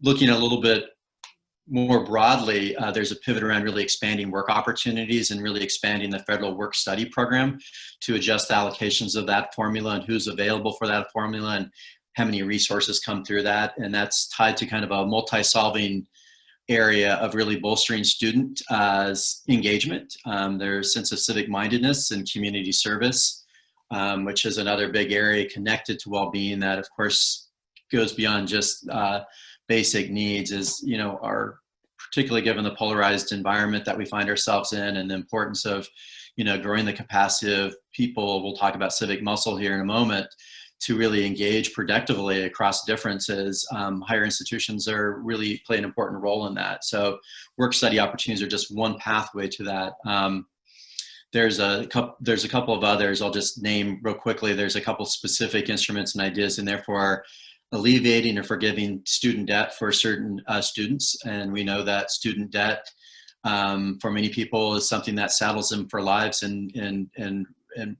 Looking a little bit more broadly, there's a pivot around really expanding work opportunities and really expanding the federal work study program to adjust allocations of that formula and who's available for that formula and how many resources come through that. And that's tied to kind of a multi-solving area of really bolstering student engagement, their sense of civic mindedness and community service, which is another big area connected to well-being that of course goes beyond just basic needs, is are particularly given the polarized environment that we find ourselves in, and the importance of growing the capacity of people. We'll talk about civic muscle here in a moment, to really engage productively across differences. Higher institutions really play an important role in that. So work study opportunities are just one pathway to that. There's a couple of others I'll just name real quickly. There's a couple specific instruments and ideas in there for alleviating or forgiving student debt for certain students. And we know that student debt for many people is something that saddles them for lives and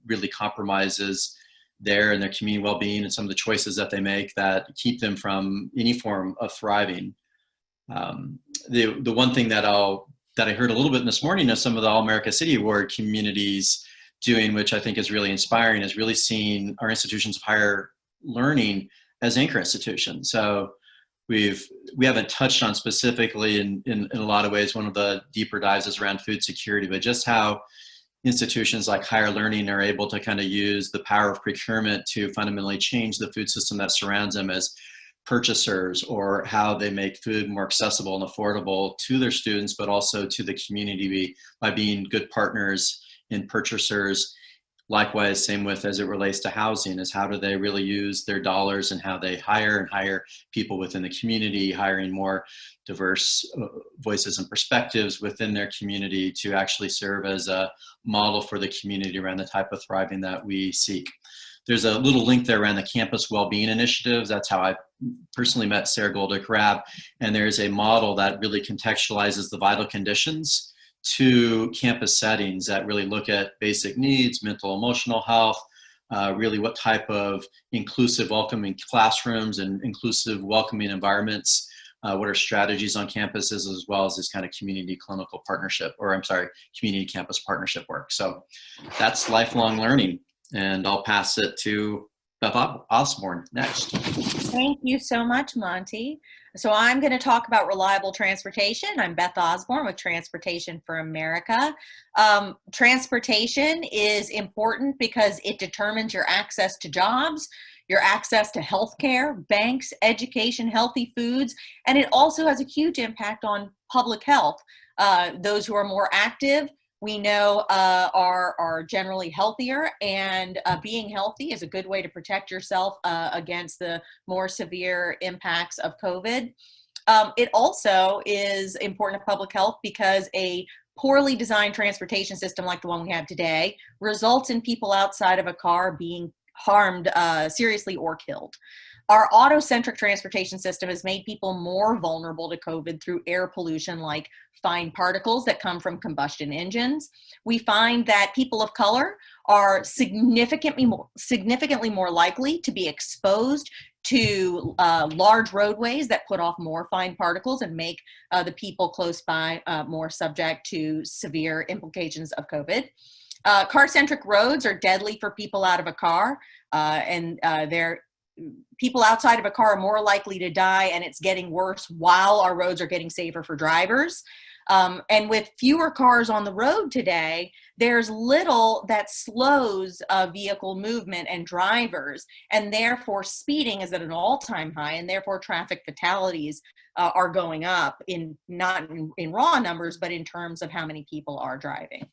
really compromises their and their community well-being and some of the choices that they make that keep them from any form of thriving. The one thing that I heard a little bit this morning of some of the All-America City Award communities doing, which I think is really inspiring, is really seeing our institutions of higher learning as anchor institutions. So we haven't touched on specifically in a lot of ways. One of the deeper dives is around food security, but just how institutions like higher learning are able to kind of use the power of procurement to fundamentally change the food system that surrounds them as purchasers, or how they make food more accessible and affordable to their students, but also to the community by being good partners and purchasers Likewise, same with as it relates to housing, is how do they really use their dollars and how they hire people within the community, hiring more diverse voices and perspectives within their community to actually serve as a model for the community around the type of thriving that we seek. There's a little link there around the campus well-being initiatives. That's how I personally met Sarah Goldick-Rabb. And there's a model that really contextualizes the vital conditions to campus settings that really look at basic needs, mental, emotional health, really what type of inclusive, welcoming classrooms and inclusive, welcoming environments, what are strategies on campuses, as well as this kind of community clinical partnership, or I'm sorry, community campus partnership work. So that's lifelong learning. And I'll pass it to Beth Osborne next. Thank you so much, Monty. So I'm going to talk about reliable transportation. I'm Beth Osborne with Transportation for America. Transportation is important because it determines your access to jobs, your access to healthcare, banks, education, healthy foods, and it also has a huge impact on public health. Those who are more active, we know are generally healthier, and being healthy is a good way to protect yourself against the more severe impacts of COVID. It also is important to public health because a poorly designed transportation system like the one we have today results in people outside of a car being harmed seriously or killed. Our auto-centric transportation system has made people more vulnerable to COVID through air pollution like fine particles that come from combustion engines. We find that people of color are significantly more likely to be exposed to large roadways that put off more fine particles and make the people close by more subject to severe implications of COVID. Car-centric roads are deadly for people out of a car, and people outside of a car are more likely to die, and it's getting worse while our roads are getting safer for drivers. And with fewer cars on the road today, there's little that slows vehicle movement and drivers, and therefore speeding is at an all-time high, and therefore traffic fatalities are going up, not in raw numbers, but in terms of how many people are driving.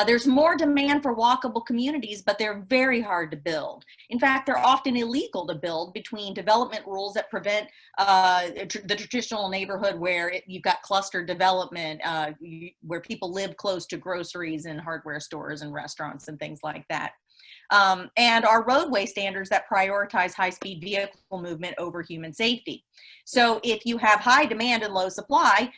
There's more demand for walkable communities, but they're very hard to build. In fact, they're often illegal to build between development rules that prevent the traditional neighborhood where you've got clustered development, where people live close to groceries and hardware stores and restaurants and things like that. And our roadway standards that prioritize high-speed vehicle movement over human safety. So if you have high demand and low supply,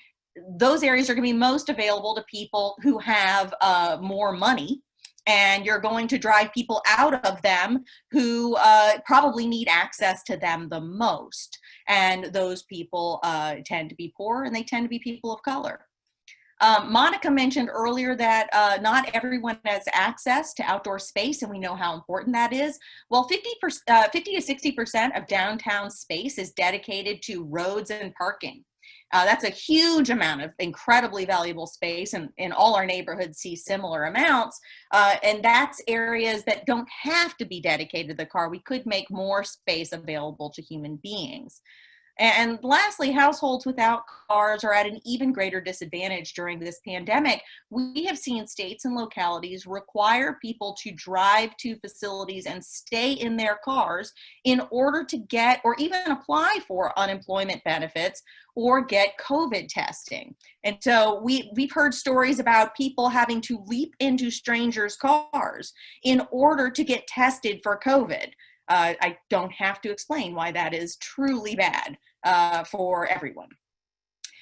those areas are going to be most available to people who have more money, and you're going to drive people out of them who probably need access to them the most. And those people tend to be poor, and they tend to be people of color. Monica mentioned earlier that not everyone has access to outdoor space, and we know how important that is. Well, 50 to 60% of downtown space is dedicated to roads and parking. That's a huge amount of incredibly valuable space, and all our neighborhoods see similar amounts. And that's areas that don't have to be dedicated to the car. We could make more space available to human beings. And lastly, households without cars are at an even greater disadvantage during this pandemic. We have seen states and localities require people to drive to facilities and stay in their cars in order to get or even apply for unemployment benefits or get COVID testing. And so we've heard stories about people having to leap into strangers' cars in order to get tested for COVID. I don't have to explain why that is truly bad for everyone.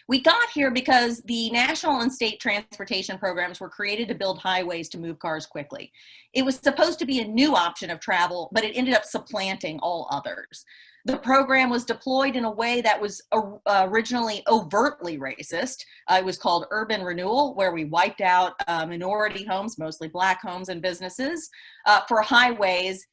We got here because the national and state transportation programs were created to build highways to move cars quickly. It was supposed to be a new option of travel, but it ended up supplanting all others. The program was deployed in a way that was originally overtly racist. It was called urban renewal, where we wiped out minority homes, mostly Black homes and businesses, for highways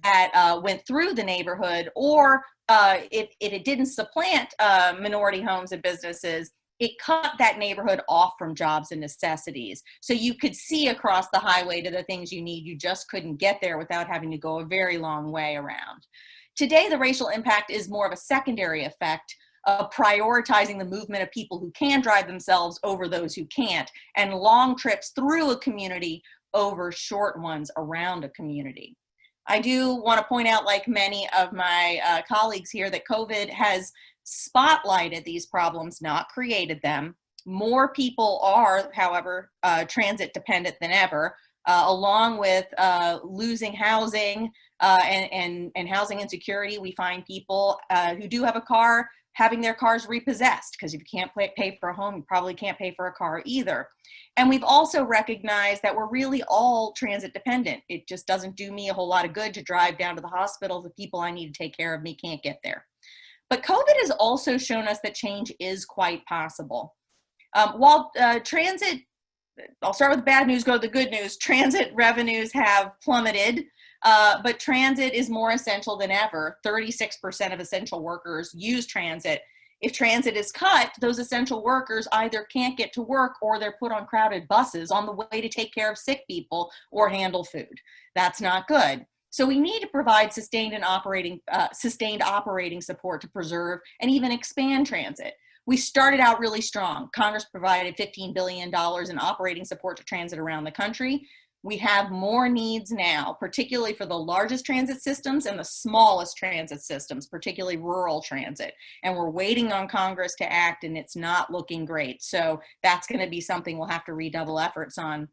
that went through the neighborhood, or if it didn't supplant minority homes and businesses, it cut that neighborhood off from jobs and necessities. So you could see across the highway to the things you need. You just couldn't get there without having to go a very long way around. Today, the racial impact is more of a secondary effect of prioritizing the movement of people who can drive themselves over those who can't. And long trips through a community over short ones around a community. I do want to point out, like many of my colleagues here, that COVID has spotlighted these problems, not created them. More people are, however, transit dependent than ever, along with losing housing and housing insecurity. We find people who do have a car having their cars repossessed, because if you can't pay for a home, you probably can't pay for a car either. And we've also recognized that we're really all transit dependent. It just doesn't do me a whole lot of good to drive down to the hospital. The people I need to take care of me can't get there. But COVID has also shown us that change is quite possible. While transit, I'll start with the bad news, go to the good news. Transit revenues have plummeted, but transit is more essential than ever. 36% of essential workers use transit. If transit is cut, those essential workers either can't get to work or they're put on crowded buses on the way to take care of sick people or handle food. That's not good. So we need to provide sustained operating support to preserve and even expand transit. We started out really strong. Congress provided $15 billion in operating support to transit around the country. We have more needs now, particularly for the largest transit systems and the smallest transit systems, particularly rural transit. And we're waiting on Congress to act, and it's not looking great. So that's going to be something we'll have to redouble efforts on.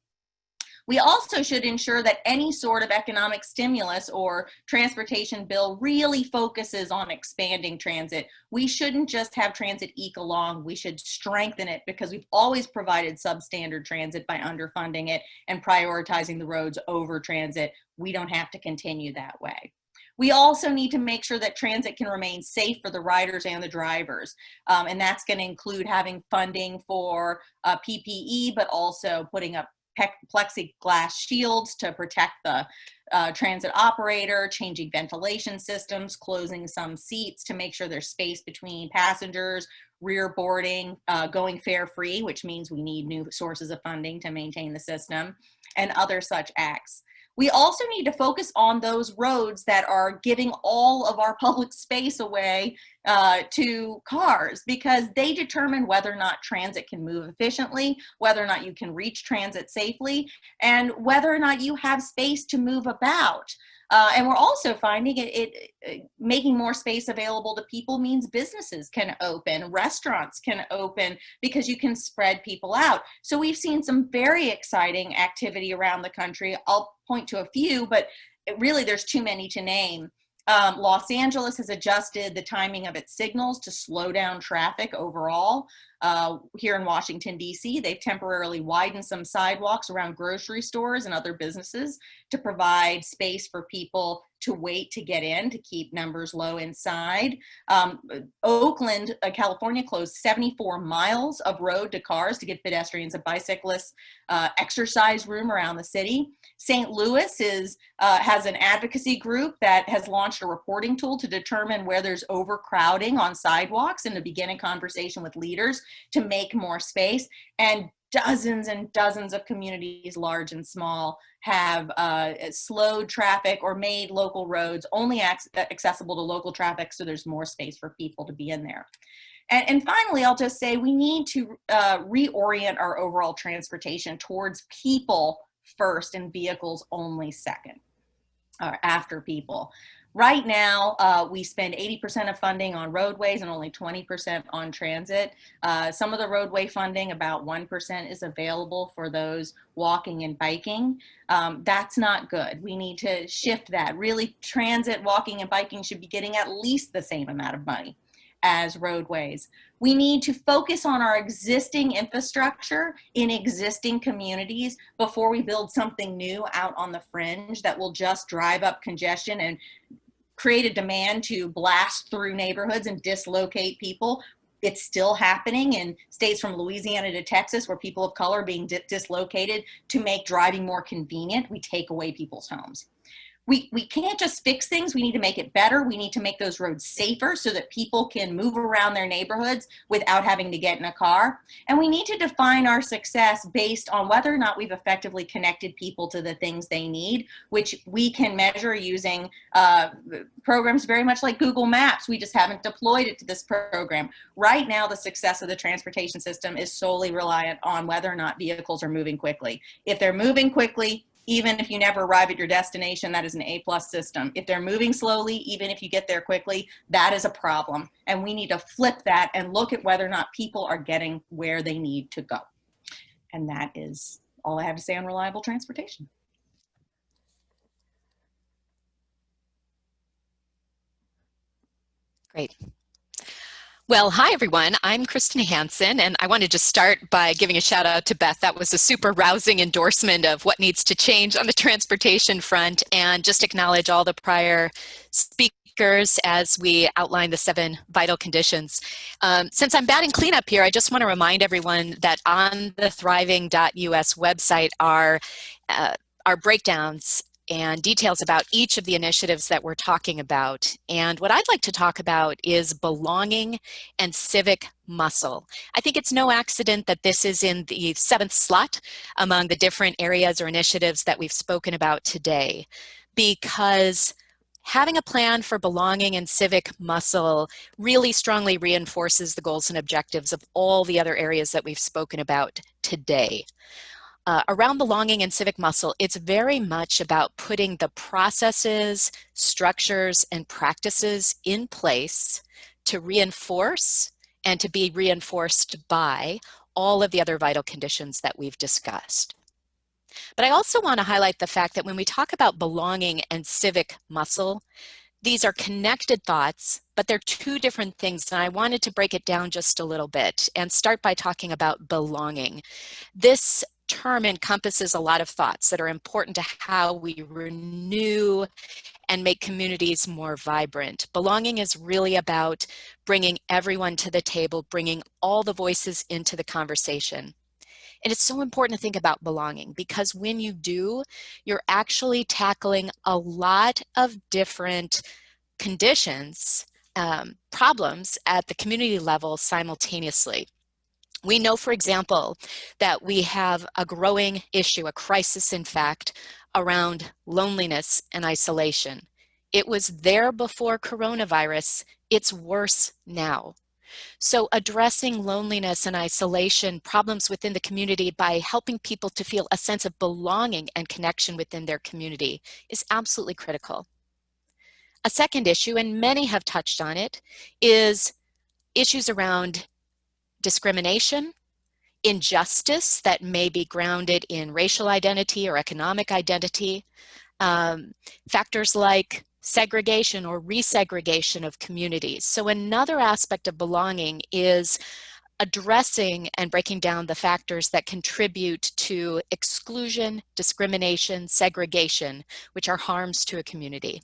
We also should ensure that any sort of economic stimulus or transportation bill really focuses on expanding transit. We shouldn't just have transit eke along. We should strengthen it, because we've always provided substandard transit by underfunding it and prioritizing the roads over transit. We don't have to continue that way. We also need to make sure that transit can remain safe for the riders and the drivers. And that's going to include having funding for PPE, but also putting up plexiglass shields to protect the transit operator, changing ventilation systems, closing some seats to make sure there's space between passengers, rear boarding, going fare free, which means we need new sources of funding to maintain the system, and other such acts. We also need to focus on those roads that are giving all of our public space away to cars, because they determine whether or not transit can move efficiently, whether or not you can reach transit safely, and whether or not you have space to move about. And we're also finding making more space available to people means businesses can open, restaurants can open, because you can spread people out. So we've seen some very exciting activity around the country. I'll point to a few, but really there's too many to name. Los Angeles has adjusted the timing of its signals to slow down traffic overall. Here in Washington, D.C., they've temporarily widened some sidewalks around grocery stores and other businesses to provide space for people to wait to get in, to keep numbers low inside. Oakland, California, closed 74 miles of road to cars to give pedestrians and bicyclists exercise room around the city. St. Louis has an advocacy group that has launched a reporting tool to determine where there's overcrowding on sidewalks and to begin a conversation with leaders to make more space. And dozens and dozens of communities, large and small, have slowed traffic or made local roads only accessible to local traffic, so there's more space for people to be in there. And finally, I'll just say we need to reorient our overall transportation towards people first and vehicles only second, or after people. Right now, we spend 80% of funding on roadways and only 20% on transit. Some of the roadway funding, about 1%, is available for those walking and biking. That's not good. We need to shift that. Really, transit, walking, and biking should be getting at least the same amount of money as roadways. We need to focus on our existing infrastructure in existing communities before we build something new out on the fringe that will just drive up congestion and create a demand to blast through neighborhoods and dislocate people. It's still happening in states from Louisiana to Texas, where people of color are being dislocated to make driving more convenient. We take away people's homes. We can't just fix things. We need to make it better. We need to make those roads safer so that people can move around their neighborhoods without having to get in a car. And we need to define our success based on whether or not we've effectively connected people to the things they need, which we can measure using programs very much like Google Maps. We just haven't deployed it to this program. Right now, the success of the transportation system is solely reliant on whether or not vehicles are moving quickly. If they're moving quickly, even if you never arrive at your destination, that is an A+ system. If they're moving slowly, even if you get there quickly, that is a problem. And we need to flip that and look at whether or not people are getting where they need to go. And that is all I have to say on reliable transportation. Great. Well, hi everyone. I'm Kristen Hansen, and I wanted to start by giving a shout out to Beth. That was a super rousing endorsement of what needs to change on the transportation front, and just acknowledge all the prior speakers as we outline the 7 vital conditions. Since I'm batting cleanup here, I just want to remind everyone that on the thriving.us website are breakdowns and details about each of the initiatives that we're talking about. And what I'd like to talk about is belonging and civic muscle. I think it's no accident that this is in the 7th slot among the different areas or initiatives that we've spoken about today, because having a plan for belonging and civic muscle really strongly reinforces the goals and objectives of all the other areas that we've spoken about today. Around belonging and civic muscle, it's very much about putting the processes, structures, and practices in place to reinforce and to be reinforced by all of the other vital conditions that we've discussed. But I also want to highlight the fact that when we talk about belonging and civic muscle, these are connected thoughts, but they're 2 different things, and I wanted to break it down just a little bit and start by talking about belonging. This term encompasses a lot of thoughts that are important to how we renew and make communities more vibrant. Belonging is really about bringing everyone to the table, bringing all the voices into the conversation. And it's so important to think about belonging, because when you do, you're actually tackling a lot of different conditions, problems at the community level simultaneously. We know, for example, that we have a growing issue, a crisis, in fact, around loneliness and isolation. It was there before coronavirus. It's worse now. So addressing loneliness and isolation problems within the community by helping people to feel a sense of belonging and connection within their community is absolutely critical. A second issue, and many have touched on it, is issues around discrimination, injustice that may be grounded in racial identity or economic identity, factors like segregation or resegregation of communities. So another aspect of belonging is addressing and breaking down the factors that contribute to exclusion, discrimination, segregation, which are harms to a community.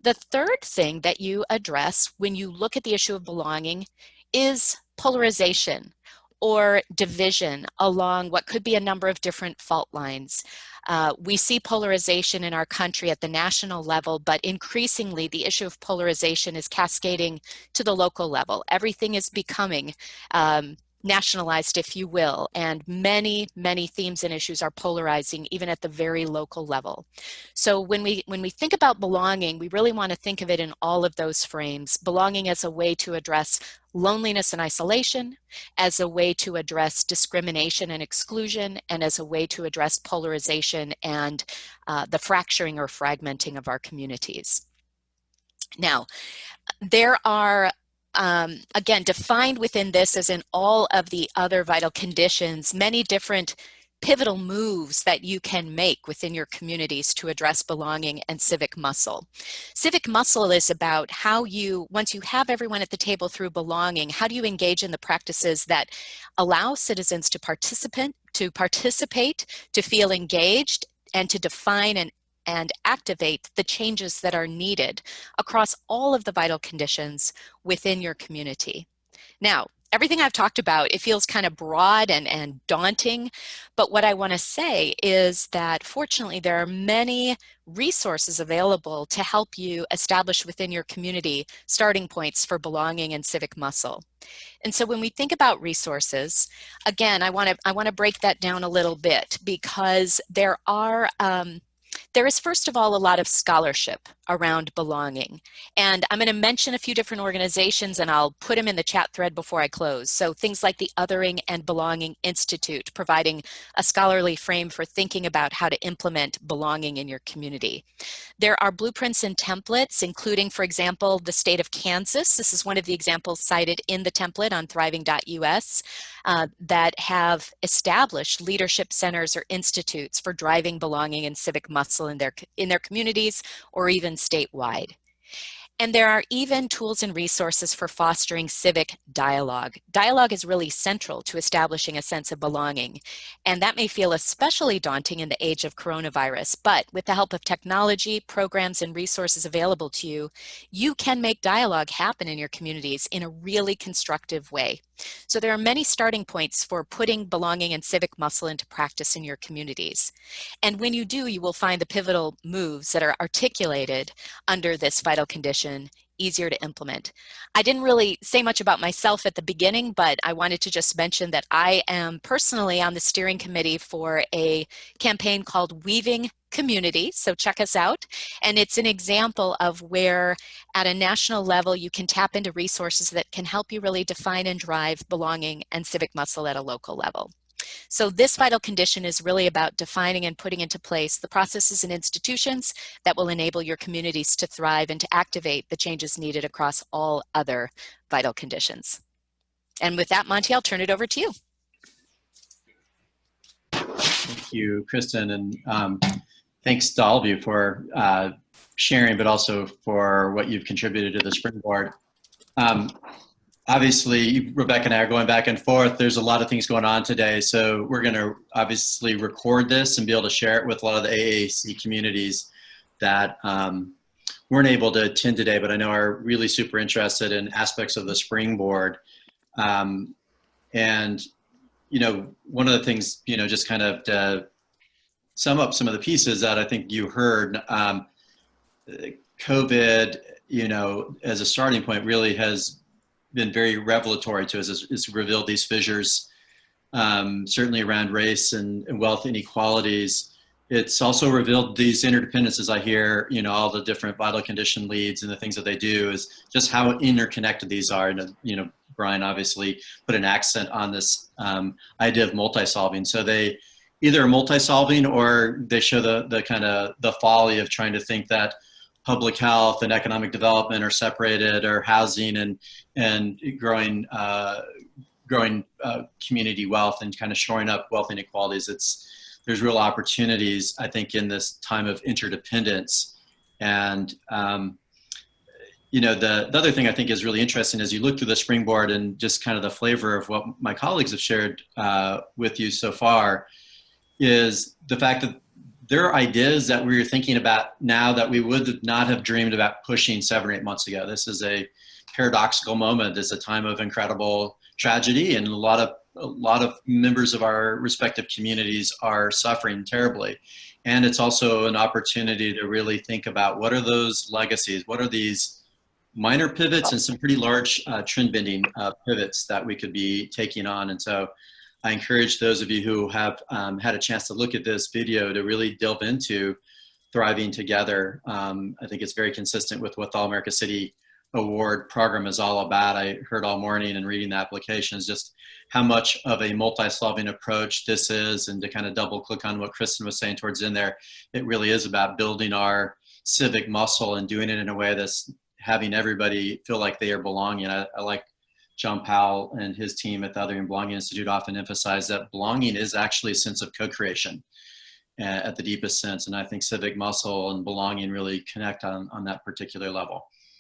The third thing that you address when you look at the issue of belonging is polarization or division along what could be a number of different fault lines. We see polarization in our country at the national level, but increasingly the issue of polarization is cascading to the local level. Everything is becoming nationalized, if you will, and many, many themes and issues are polarizing even at the very local level. So when we think about belonging, we really want to think of it in all of those frames. Belonging as a way to address loneliness and isolation, as a way to address discrimination and exclusion, and as a way to address polarization and the fracturing or fragmenting of our communities. Now, there are again, defined within this, as in all of the other vital conditions, many different pivotal moves that you can make within your communities to address belonging and civic muscle. Civic muscle is about how you, once you have everyone at the table through belonging, how do you engage in the practices that allow citizens to participate, to feel engaged, and to define and activate the changes that are needed across all of the vital conditions within your community. Now, everything I've talked about, it feels kind of broad and daunting, but what I want to say is that fortunately there are many resources available to help you establish within your community starting points for belonging and civic muscle. And so when we think about resources, again, I want to break that down a little bit, because there is, first of all, a lot of scholarship around belonging. And I'm going to mention a few different organizations and I'll put them in the chat thread before I close. So things like the Othering and Belonging Institute, providing a scholarly frame for thinking about how to implement belonging in your community. There are blueprints and templates, including, for example, the state of Kansas. This is one of the examples cited in the template on thriving.us that have established leadership centers or institutes for driving belonging and civic muscle in their communities or even statewide. And there are even tools and resources for fostering civic dialogue. Dialogue is really central to establishing a sense of belonging, and that may feel especially daunting in the age of coronavirus, but with the help of technology, programs, and resources available to you, you can make dialogue happen in your communities in a really constructive way. So there are many starting points for putting belonging and civic muscle into practice in your communities. And when you do, you will find the pivotal moves that are articulated under this vital condition easier to implement. I didn't really say much about myself at the beginning, but I wanted to just mention that I am personally on the steering committee for a campaign called Weaving Community, so check us out. And it's an example of where at a national level you can tap into resources that can help you really define and drive belonging and civic muscle at a local level. So this vital condition is really about defining and putting into place the processes and institutions that will enable your communities to thrive and to activate the changes needed across all other vital conditions. And with that, Monty, I'll turn it over to you. Thank you, Kristen, and thanks to all of you for sharing, but also for what you've contributed to the Springboard. Obviously, Rebecca and I are going back and forth. There's a lot of things going on today, so we're going to obviously record this and be able to share it with a lot of the AAC communities that weren't able to attend today, but I know are really super interested in aspects of the Springboard. And, you know, one of the things, you know, just kind of to sum up some of the pieces that I think you heard, COVID, you know, as a starting point really has been very revelatory to us. It's revealed these fissures, certainly around race and wealth inequalities. It's also revealed these interdependencies. I hear, you know, all the different vital condition leads and the things that they do is just how interconnected these are. And, you know, Brian obviously put an accent on this idea of multi-solving. So they either are multi-solving or they show the kind of the folly of trying to think that public health and economic development are separated, or housing and growing community wealth and kind of shoring up wealth inequalities. There's real opportunities, I think, in this time of interdependence. And you know, the other thing I think is really interesting as you look through the Springboard and just kind of the flavor of what my colleagues have shared with you so far is the fact that there are ideas that we're thinking about now that we would not have dreamed about pushing 7 or 8 months ago. This is a paradoxical moment. It's a time of incredible tragedy, and a lot of members of our respective communities are suffering terribly. And it's also an opportunity to really think about what are those legacies, what are these minor pivots and some pretty large trend-bending pivots that we could be taking on. And so I encourage those of you who have had a chance to look at this video to really delve into Thriving Together. I think it's very consistent with what the All America City Award program is all about. I heard all morning and reading the applications just how much of a multi-solving approach this is, and to kind of double click on what Kristen was saying towards in there, it really is about building our civic muscle and doing it in a way that's having everybody feel like they are belonging. I like John Powell and his team at the Othering and Belonging Institute often emphasize that belonging is actually a sense of co-creation at the deepest sense. And I think civic muscle and belonging really connect on that particular level.